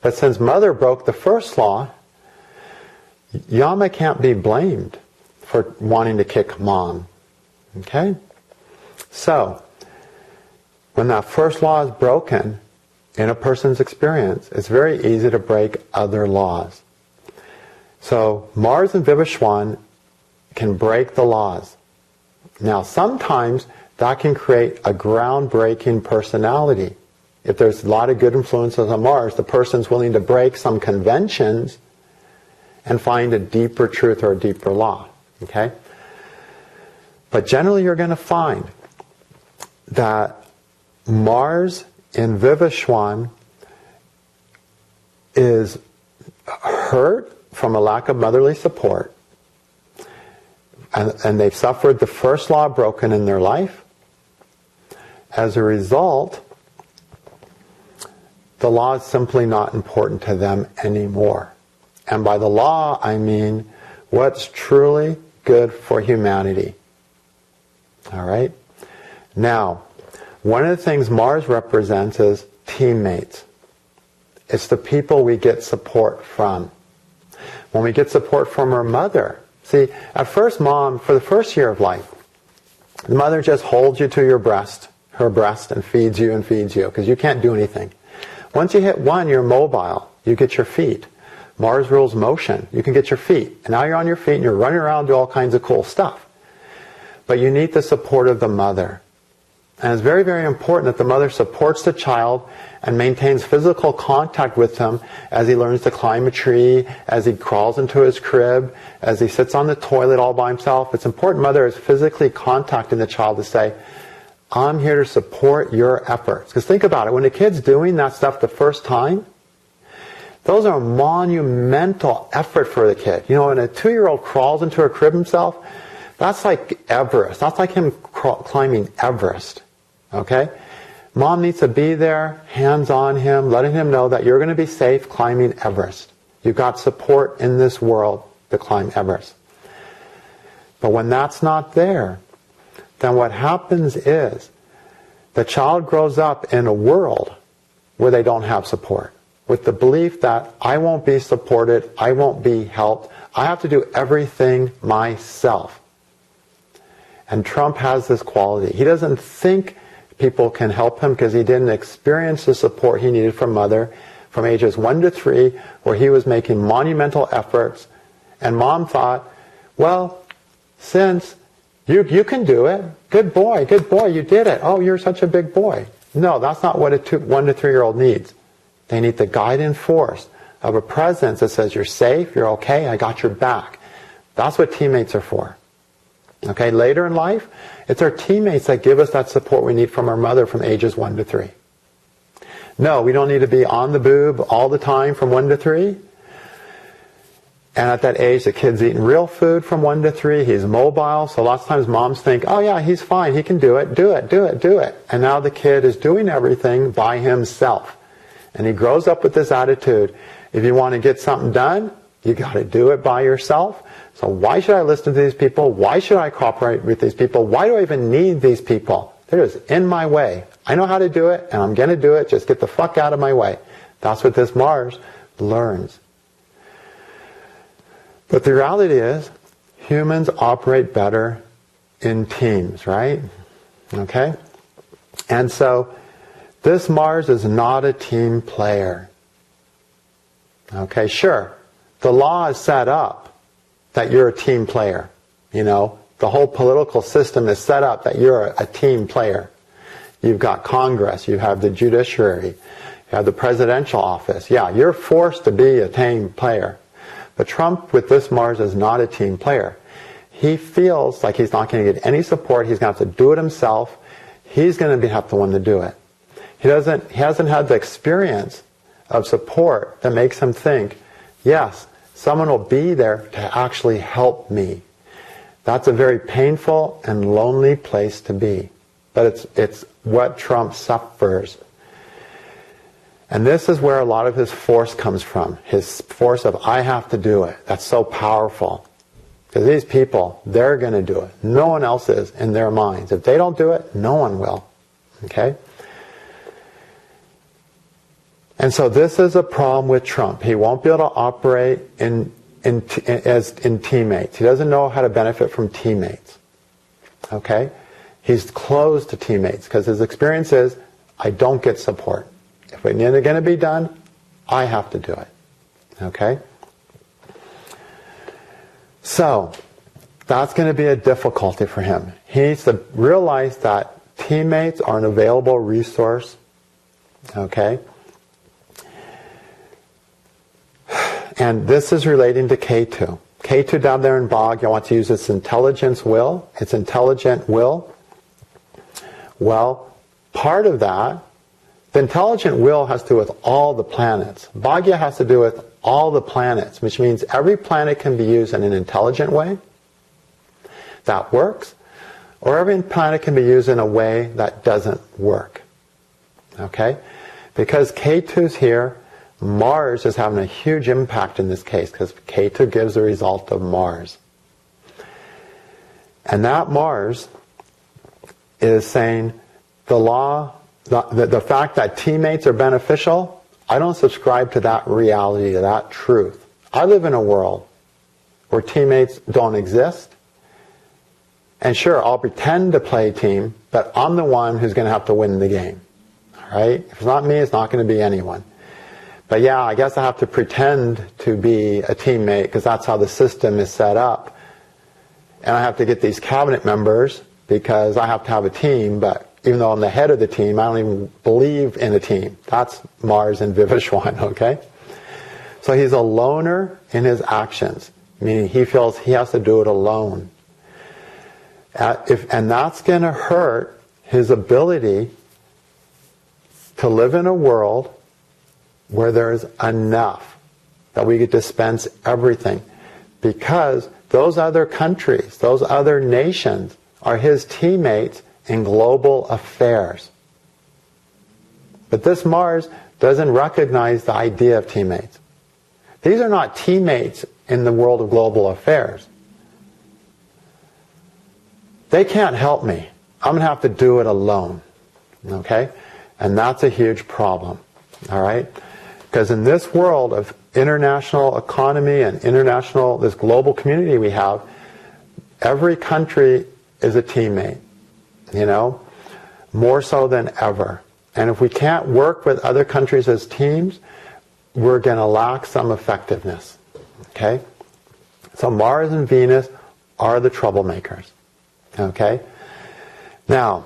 But since mother broke the first law, Yama can't be blamed for wanting to kick mom. Okay? So, when that first law is broken in a person's experience, it's very easy to break other laws. So, Mars and Vivaswan can break the laws. Now, sometimes that can create a groundbreaking personality. If there's a lot of good influences on Mars, the person's willing to break some conventions and find a deeper truth or a deeper law. Okay? But generally you're going to find that Mars in Vivaswan is hurt from a lack of motherly support, and they've suffered the first law broken in their life. As a result, the law is simply not important to them anymore. And by the law, I mean what's truly good for humanity. All right? Now, one of the things Mars represents is teammates. It's the people we get support from. When we get support from our mother, see, at first mom, for the first year of life, the mother just holds you to her breast, and feeds you, because you can't do anything. Once you hit 1, you're mobile. You get your feet. Mars rules motion. You can get your feet. And now you're on your feet and you're running around, do all kinds of cool stuff. But you need the support of the mother. And it's very, very important that the mother supports the child and maintains physical contact with him as he learns to climb a tree, as he crawls into his crib, as he sits on the toilet all by himself. It's important mother is physically contacting the child to say, I'm here to support your efforts. Because think about it, when a kid's doing that stuff the first time, those are monumental effort for the kid. When a 2-year-old crawls into a crib himself, that's like Everest. That's like him climbing Everest. Okay? Mom needs to be there, hands on him, letting him know that you're going to be safe climbing Everest. You've got support in this world to climb Everest. But when that's not there, then what happens is the child grows up in a world where they don't have support, with the belief that I won't be supported, I won't be helped, I have to do everything myself. And Trump has this quality. He doesn't think people can help him because he didn't experience the support he needed from mother from ages 1 to 3, where he was making monumental efforts, and mom thought, well, since you can do it, good boy, you did it, oh, you're such a big boy. No, that's not what a 1 to 3-year-old needs. They need the guiding force of a presence that says you're safe, you're okay, I got your back. That's what teammates are for. Okay, later in life, it's our teammates that give us that support we need from our mother from ages 1 to 3. No, we don't need to be on the boob all the time from 1 to 3. And at that age, the kid's eating real food from 1 to 3. He's mobile. So lots of times moms think, oh yeah, he's fine. He can do it. Do it, do it, do it. And now the kid is doing everything by himself. And he grows up with this attitude. If you want to get something done, you got to do it by yourself. So why should I listen to these people? Why should I cooperate with these people? Why do I even need these people? They're just in my way. I know how to do it, and I'm going to do it. Just get the fuck out of my way. That's what this Mars learns. But the reality is, humans operate better in teams, right? Okay? And so, this Mars is not a team player. Okay, sure. The law is set up that you're a team player. You know, the whole political system is set up that you're a team player. You've got Congress, you have the judiciary, you have the presidential office. Yeah, you're forced to be a team player. But Trump, with this Mars, is not a team player. He feels like he's not going to get any support. He's going to have to do it himself. He's going to have the one to do it. He hasn't had the experience of support that makes him think, yes, someone will be there to actually help me. That's a very painful and lonely place to be. But it's what Trump suffers. And this is where a lot of his force comes from. His force of, I have to do it. That's so powerful. Because these people, they're going to do it. No one else is in their minds. If they don't do it, no one will. Okay? And so this is a problem with Trump. He won't be able to operate in teammates. He doesn't know how to benefit from teammates. Okay? He's closed to teammates because his experience is, I don't get support. If it's going to be done, I have to do it. Okay? So, that's going to be a difficulty for him. He needs to realize that teammates are an available resource. Okay? And this is relating to K2. K2 down there in Bagya wants to use its intelligence will, its intelligent will. Well, part of that, the intelligent will has to do with all the planets. Bagya has to do with all the planets, which means every planet can be used in an intelligent way. That works. Or every planet can be used in a way that doesn't work. Okay? Because K2's here, Mars is having a huge impact in this case because K2 gives the result of Mars. And that Mars is saying the fact that teammates are beneficial, I don't subscribe to that reality, to that truth. I live in a world where teammates don't exist. And sure, I'll pretend to play team, but I'm the one who's going to have to win the game. All right? If it's not me, it's not going to be anyone. But yeah, I guess I have to pretend to be a teammate because that's how the system is set up. And I have to get these cabinet members because I have to have a team, but even though I'm the head of the team, I don't even believe in a team. That's Mars and Vivaswan, okay? So he's a loner in his actions, meaning he feels he has to do it alone. And that's going to hurt his ability to live in a world where there's enough, that we could dispense everything. Because those other countries, those other nations are his teammates in global affairs. But this Mars doesn't recognize the idea of teammates. These are not teammates in the world of global affairs. They can't help me. I'm going to have to do it alone. Okay? And that's a huge problem. All right? Because in this world of international economy and this global community we have, every country is a teammate. You know? More so than ever. And if we can't work with other countries as teams, we're going to lack some effectiveness. Okay? So Mars and Venus are the troublemakers. Okay? Now,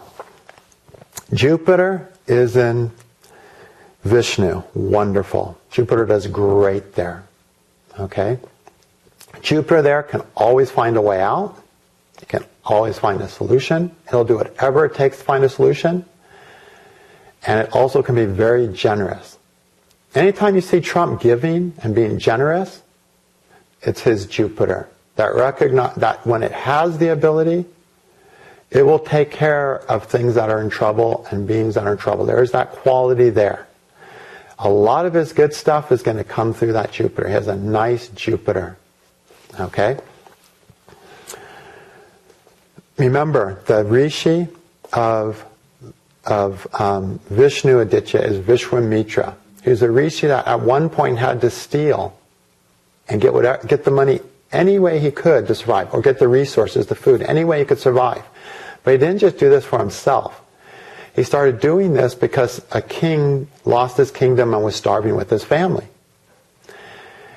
Jupiter is in Vishnu. Wonderful. Jupiter does great there. Okay? Jupiter there can always find a way out. It can always find a solution. It'll do whatever it takes to find a solution. And it also can be very generous. Anytime you see Trump giving and being generous, it's his Jupiter. That when it has the ability, it will take care of things that are in trouble and beings that are in trouble. There's that quality there. A lot of his good stuff is going to come through that Jupiter. He has a nice Jupiter. Okay? Remember, the Rishi of Vishnu Aditya is Vishwamitra. He was a Rishi that at one point had to steal and get the money any way he could to survive, or get the resources, the food, any way he could survive. But he didn't just do this for himself. He started doing this because a king lost his kingdom and was starving with his family.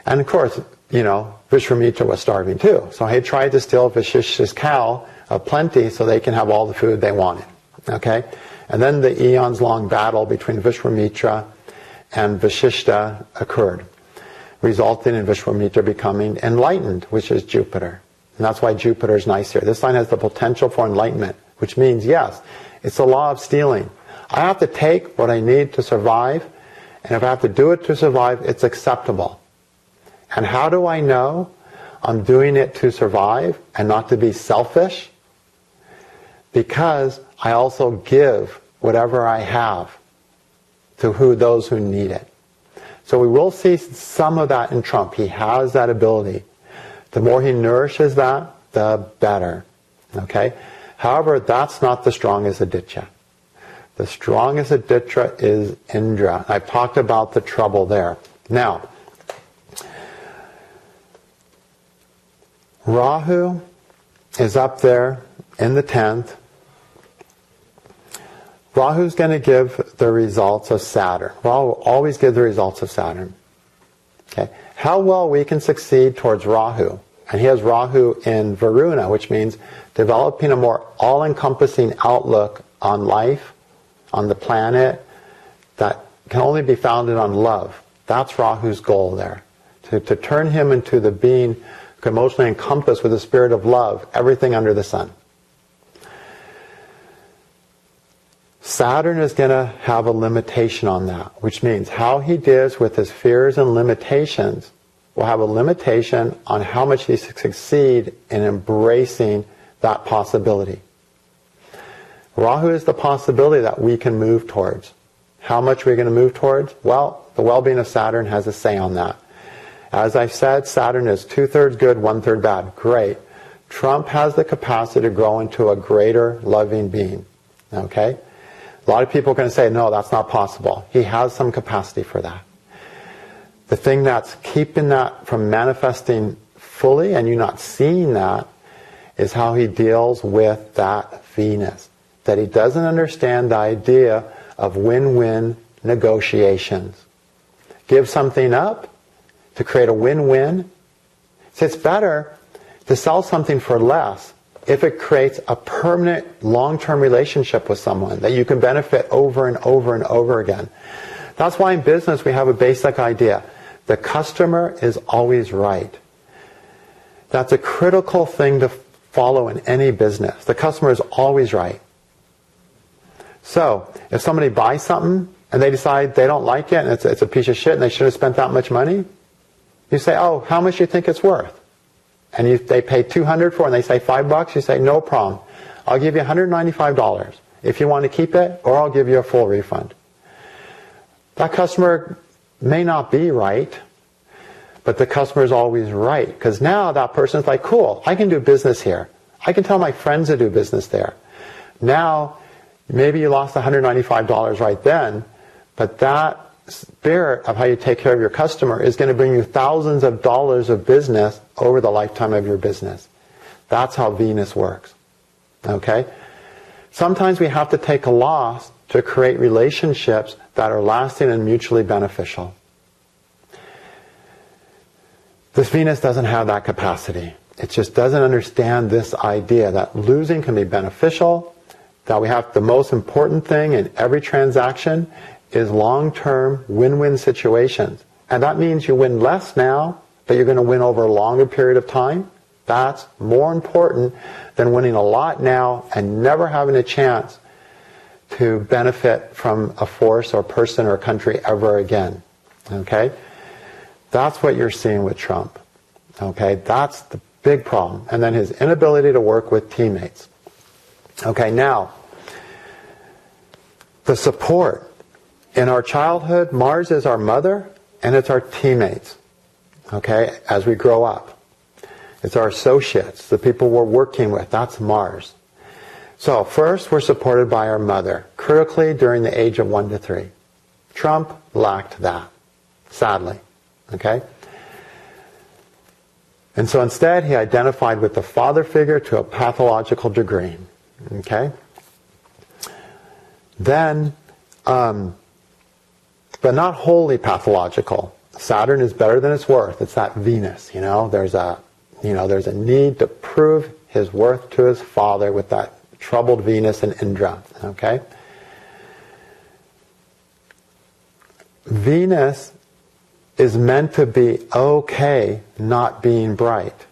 And of course, Vishwamitra was starving too. So he tried to steal Vashishta's cow of plenty so they can have all the food they wanted. Okay? And then the eons-long battle between Vishwamitra and Vashishta occurred, resulting in Vishwamitra becoming enlightened, which is Jupiter. And that's why Jupiter is nice here. This sign has the potential for enlightenment, which means, yes, it's the law of stealing. I have to take what I need to survive, and if I have to do it to survive, it's acceptable. And how do I know I'm doing it to survive and not to be selfish? Because I also give whatever I have to those who need it. So we will see some of that in Trump. He has that ability. The more he nourishes that, the better. Okay? However, that's not the strongest Aditya. The strongest Aditya is Indra. I've talked about the trouble there. Now, Rahu is up there in the 10th. Rahu's going to give the results of Saturn. Rahu will always give the results of Saturn. Okay? How well we can succeed towards Rahu. And he has Rahu in Veruna, which means developing a more all-encompassing outlook on life, on the planet, that can only be founded on love. That's Rahu's goal there. To turn him into the being who can emotionally encompass with the spirit of love everything under the sun. Saturn is going to have a limitation on that, which means how he deals with his fears and limitations will have a limitation on how much he succeed in embracing that possibility. Rahu is the possibility that we can move towards. How much we're going to move towards? Well, the well-being of Saturn has a say on that. As I said, Saturn is 2/3 good, 1/3 bad. Great. Trump has the capacity to grow into a greater loving being. Okay? A lot of people are going to say, no, that's not possible. He has some capacity for that. The thing that's keeping that from manifesting fully, and you not seeing that, is how he deals with that Venus. That he doesn't understand the idea of win-win negotiations. Give something up to create a win-win. So it's better to sell something for less if it creates a permanent, long-term relationship with someone that you can benefit over and over and over again. That's why in business we have a basic idea. The customer is always right. That's a critical thing to follow in any business. The customer is always right. So, if somebody buys something and they decide they don't like it and it's a piece of shit and they should have spent that much money, you say, oh, how much do you think it's worth? And they pay $200 for it and they say $5, you say, no problem. I'll give you $195 if you want to keep it, or I'll give you a full refund. That customer may not be right, but the customer is always right. Because now that person's like, cool, I can do business here. I can tell my friends to do business there. Now, maybe you lost $195 right then, but that spirit of how you take care of your customer is going to bring you thousands of dollars of business over the lifetime of your business. That's how Venus works. Okay? Sometimes we have to take a loss to create relationships that are lasting and mutually beneficial. This Venus doesn't have that capacity. It just doesn't understand this idea that losing can be beneficial, that we have the most important thing in every transaction is long-term win-win situations. And that means you win less now, but you're going to win over a longer period of time. That's more important than winning a lot now and never having a chance to benefit from a force or person or country ever again. Okay? That's what you're seeing with Trump. Okay, that's the big problem. And then his inability to work with teammates. Okay, now, the support. In our childhood, Mars is our mother and it's our teammates. Okay, as we grow up. It's our associates, the people we're working with. That's Mars. So first, we're supported by our mother, critically during the age of 1 to 3. Trump lacked that, sadly. Okay? And so instead, he identified with the father figure to a pathological degree. Okay? Then, but not wholly pathological. Saturn is better than its worth. It's that Venus, there's a need to prove his worth to his father with that troubled Venus and Indra. Okay? Venus is meant to be okay not being bright.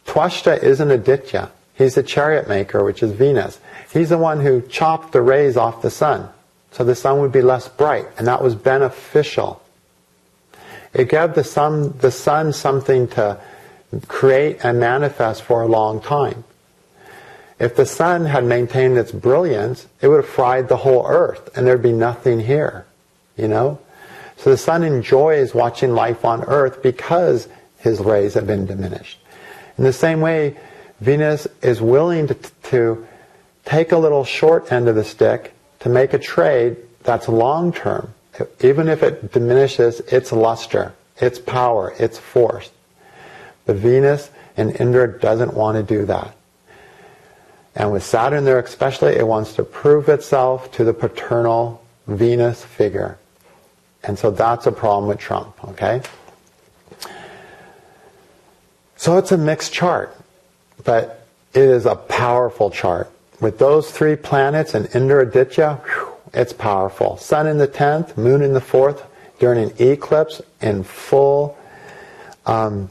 Twashta isn't Aditya. He's the chariot maker, which is Venus. He's the one who chopped the rays off the sun, so the sun would be less bright, and that was beneficial. It gave the sun something to create and manifest for a long time. If the sun had maintained its brilliance, it would have fried the whole earth, and there'd be nothing here, So the sun enjoys watching life on earth because his rays have been diminished. In the same way, Venus is willing to take a little short end of the stick to make a trade that's long-term, even if it diminishes its luster, its power, its force. But Venus and Indra doesn't want to do that. And with Saturn there especially, it wants to prove itself to the paternal Venus figure. And so that's a problem with Trump, okay? So it's a mixed chart, but it is a powerful chart. With those 3 planets and Indra Aditya, it's powerful. Sun in the 10th, Moon in the 4th, during an eclipse in full, in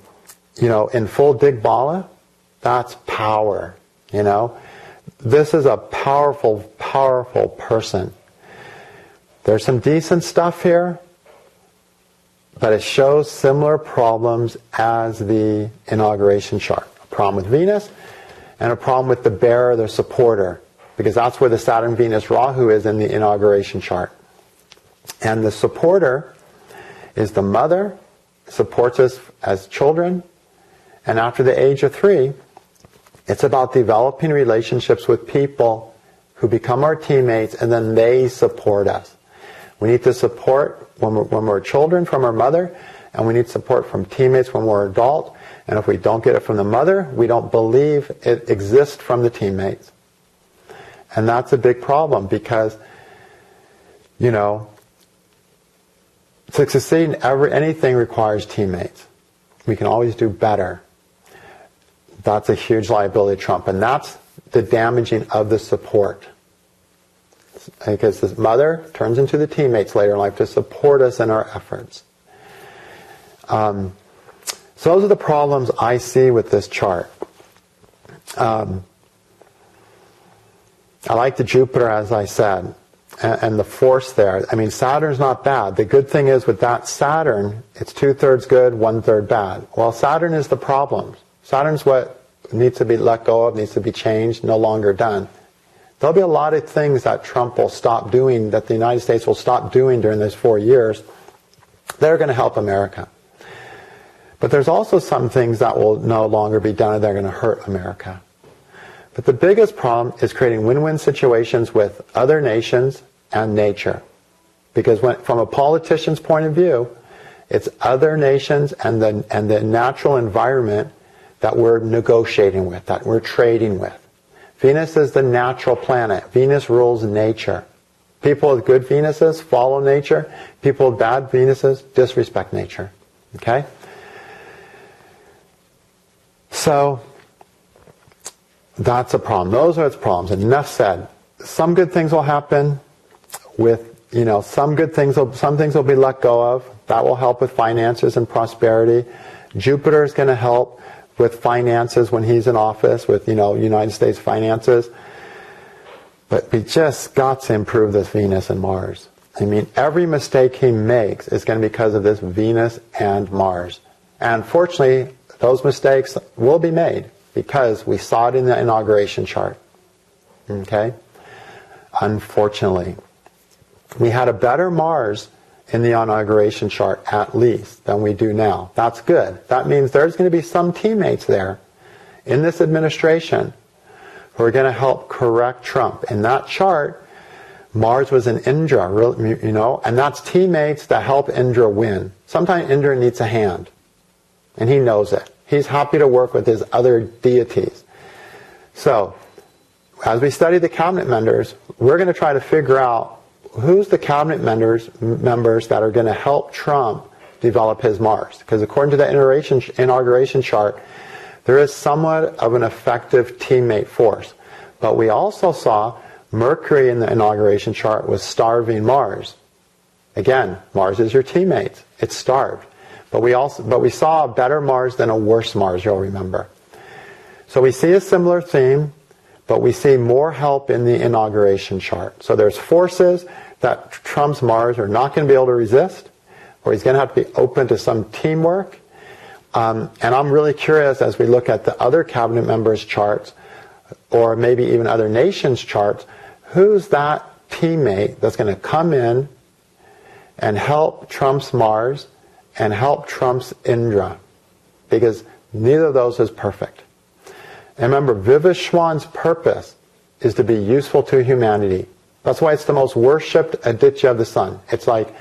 full Digbala, that's power, This is a powerful, powerful person. There's some decent stuff here, but it shows similar problems as the inauguration chart. A problem with Venus and a problem with the bearer, the supporter, because that's where the Saturn-Venus-Rahu is in the inauguration chart. And the supporter is the mother, supports us as children, and after the age of 3, it's about developing relationships with people who become our teammates, and then they support us. We need to support when we're children from our mother, and we need support from teammates when we're adult. And if we don't get it from the mother, we don't believe it exists from the teammates. And that's a big problem because, to succeed in anything requires teammates. We can always do better. That's a huge liability to Trump, and that's the damaging of the support. Because the mother turns into the teammates later in life to support us in our efforts. So those are the problems I see with this chart. I like the Jupiter, as I said, and the force there. I mean, Saturn's not bad. The good thing is with that Saturn, it's 2/3 good, 1/3 bad. Well, Saturn is the problem. Saturn's what needs to be let go of, needs to be changed, no longer done. There'll be a lot of things that Trump will stop doing, that the United States will stop doing during those 4 years, that are going to help America. But there's also some things that will no longer be done that are going to hurt America. But the biggest problem is creating win-win situations with other nations and nature. Because from a politician's point of view, it's other nations and the natural environment that we're negotiating with, that we're trading with. Venus is the natural planet. Venus rules nature. People with good Venuses follow nature. People with bad Venuses disrespect nature. Okay? So, that's a problem. Those are its problems. Enough said. Some good things will happen with, some things will be let go of. That will help with finances and prosperity. Jupiter is going to help with finances when he's in office, with, United States finances. But we just got to improve this Venus and Mars. I mean, every mistake he makes is going to be because of this Venus and Mars. And fortunately, those mistakes will be made because we saw it in the inauguration chart. Okay? Unfortunately. We had a better Mars in the inauguration chart, at least, than we do now. That's good. That means there's going to be some teammates there in this administration who are going to help correct Trump. In that chart, Mars was in Indra, you know, and that's teammates that help Indra win. Sometimes Indra needs a hand, and he knows it. He's happy to work with his other deities. So, as we study the cabinet members, we're going to try to figure out who's the cabinet members that are going to help Trump develop his Mars. Because according to the inauguration chart, there is somewhat of an effective teammate force. But we also saw Mercury in the inauguration chart was starving Mars. Again, Mars is your teammate. It's starved. But we saw a better Mars than a worse Mars, you'll remember. So we see a similar theme, but we see more help in the inauguration chart. So there's forces that Trump's Mars are not going to be able to resist, or he's going to have to be open to some teamwork. And I'm really curious as we look at the other cabinet members' charts, or maybe even other nations' charts, who's that teammate that's going to come in and help Trump's Mars and help Trump's Indra? Because neither of those is perfect. And remember, Vivaswan's purpose is to be useful to humanity. That's why it's the most worshipped Aditya of the sun. It's like,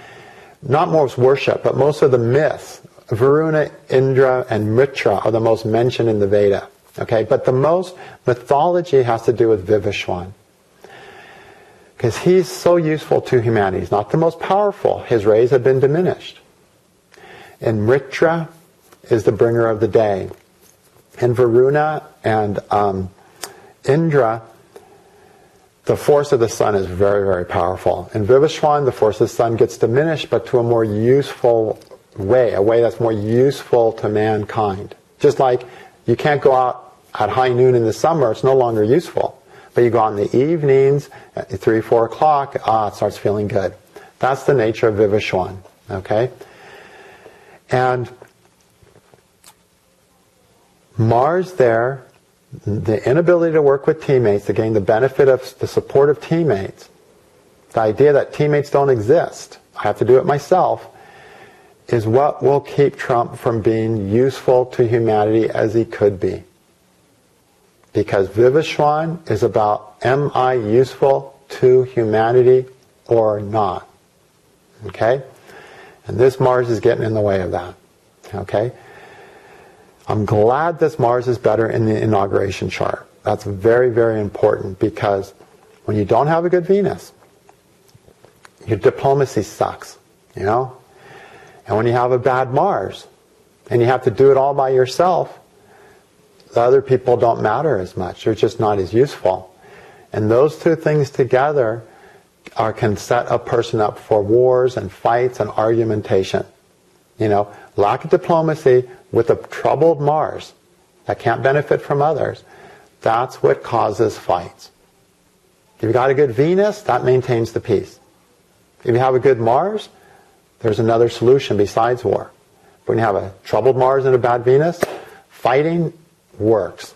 not most worshipped, but most of the myths, Veruna, Indra, and Mitra are the most mentioned in the Veda. Okay, but the most mythology has to do with Vivaswan. Because he's so useful to humanity. He's not the most powerful. His rays have been diminished. And Mitra is the bringer of the day. And Veruna and Indra, the force of the sun is very, very powerful. In Vivaswan, the force of the sun gets diminished, but to a more useful way, a way that's more useful to mankind. Just like you can't go out at high noon in the summer, it's no longer useful. But you go out in the evenings, at 3, 4 o'clock, it starts feeling good. That's the nature of Vivaswan. Okay? And Mars there, the inability to work with teammates, to gain the benefit of the support of teammates, the idea that teammates don't exist, I have to do it myself, is what will keep Trump from being useful to humanity as he could be. Because Vivaswan is about, am I useful to humanity or not? Okay? And this Mars is getting in the way of that. Okay? I'm glad this Mars is better in the inauguration chart. That's very, very important, because when you don't have a good Venus, your diplomacy sucks, you know? And when you have a bad Mars, and you have to do it all by yourself, the other people don't matter as much. They're just not as useful. And those two things together can set a person up for wars and fights and argumentation. You know, lack of diplomacy with a troubled Mars that can't benefit from others, that's what causes fights. If you've got a good Venus, that maintains the peace. If you have a good Mars, there's another solution besides war. When you have a troubled Mars and a bad Venus, fighting works.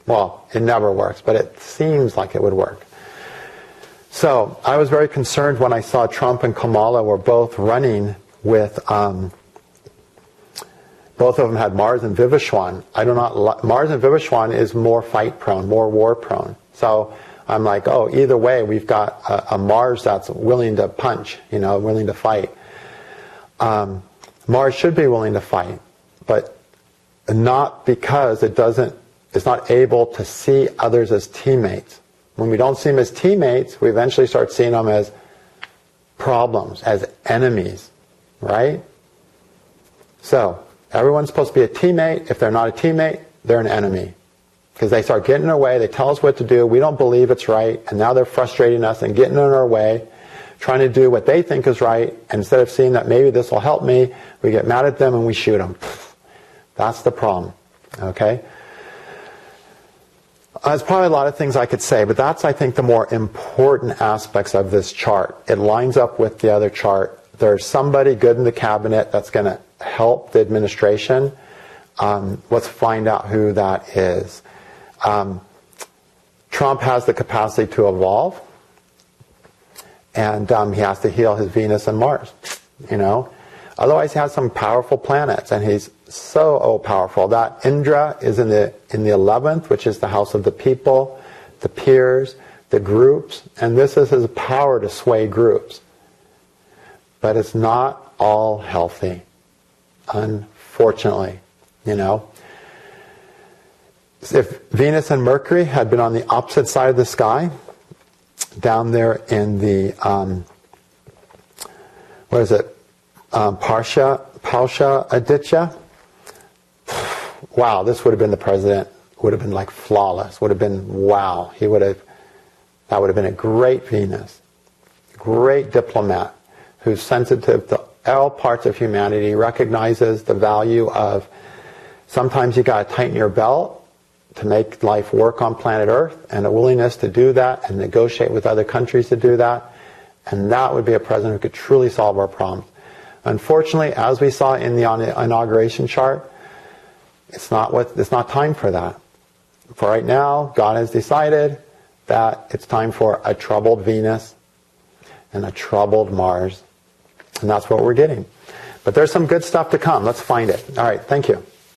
Well, it never works, but it seems like it would work. So I was very concerned when I saw Trump and Kamala were both running with, both of them had Mars and Vivaswan. Mars and Vivaswan is more fight prone, more war prone. So I'm like, oh, either way, we've got a Mars that's willing to punch, you know, willing to fight. Mars should be willing to fight, but not because it's not able to see others as teammates. When we don't see them as teammates, we eventually start seeing them as problems, as enemies, right? So, everyone's supposed to be a teammate. If they're not a teammate, they're an enemy. Because they start getting in our way, they tell us what to do, we don't believe it's right, and now they're frustrating us and getting in our way, trying to do what they think is right, and instead of seeing that maybe this will help me, we get mad at them and we shoot them. That's the problem, okay? There's probably a lot of things I could say, but that's, I think, the more important aspects of this chart. It lines up with the other chart. There's somebody good in the cabinet that's going to help the administration. Let's find out who that is. Trump has the capacity to evolve, and he has to heal his Venus and Mars, Otherwise, he has some powerful planets, and he's so powerful. That Indra is in the 11th, which is the house of the people, the peers, the groups, and this is his power to sway groups. But it's not all healthy, unfortunately, If Venus and Mercury had been on the opposite side of the sky, down there in the, Parsha Aditya, wow, this would have been the president, would have been like flawless, would have been, wow, that would have been a great Venus, great diplomat, who's sensitive to all parts of humanity, recognizes the value of, sometimes you got to tighten your belt to make life work on planet Earth, and a willingness to do that and negotiate with other countries to do that. And that would be a president who could truly solve our problems. Unfortunately, as we saw in the inauguration chart, it's not time for that. For right now, God has decided that it's time for a troubled Venus and a troubled Mars. And that's what we're getting. But there's some good stuff to come. Let's find it. All right, thank you.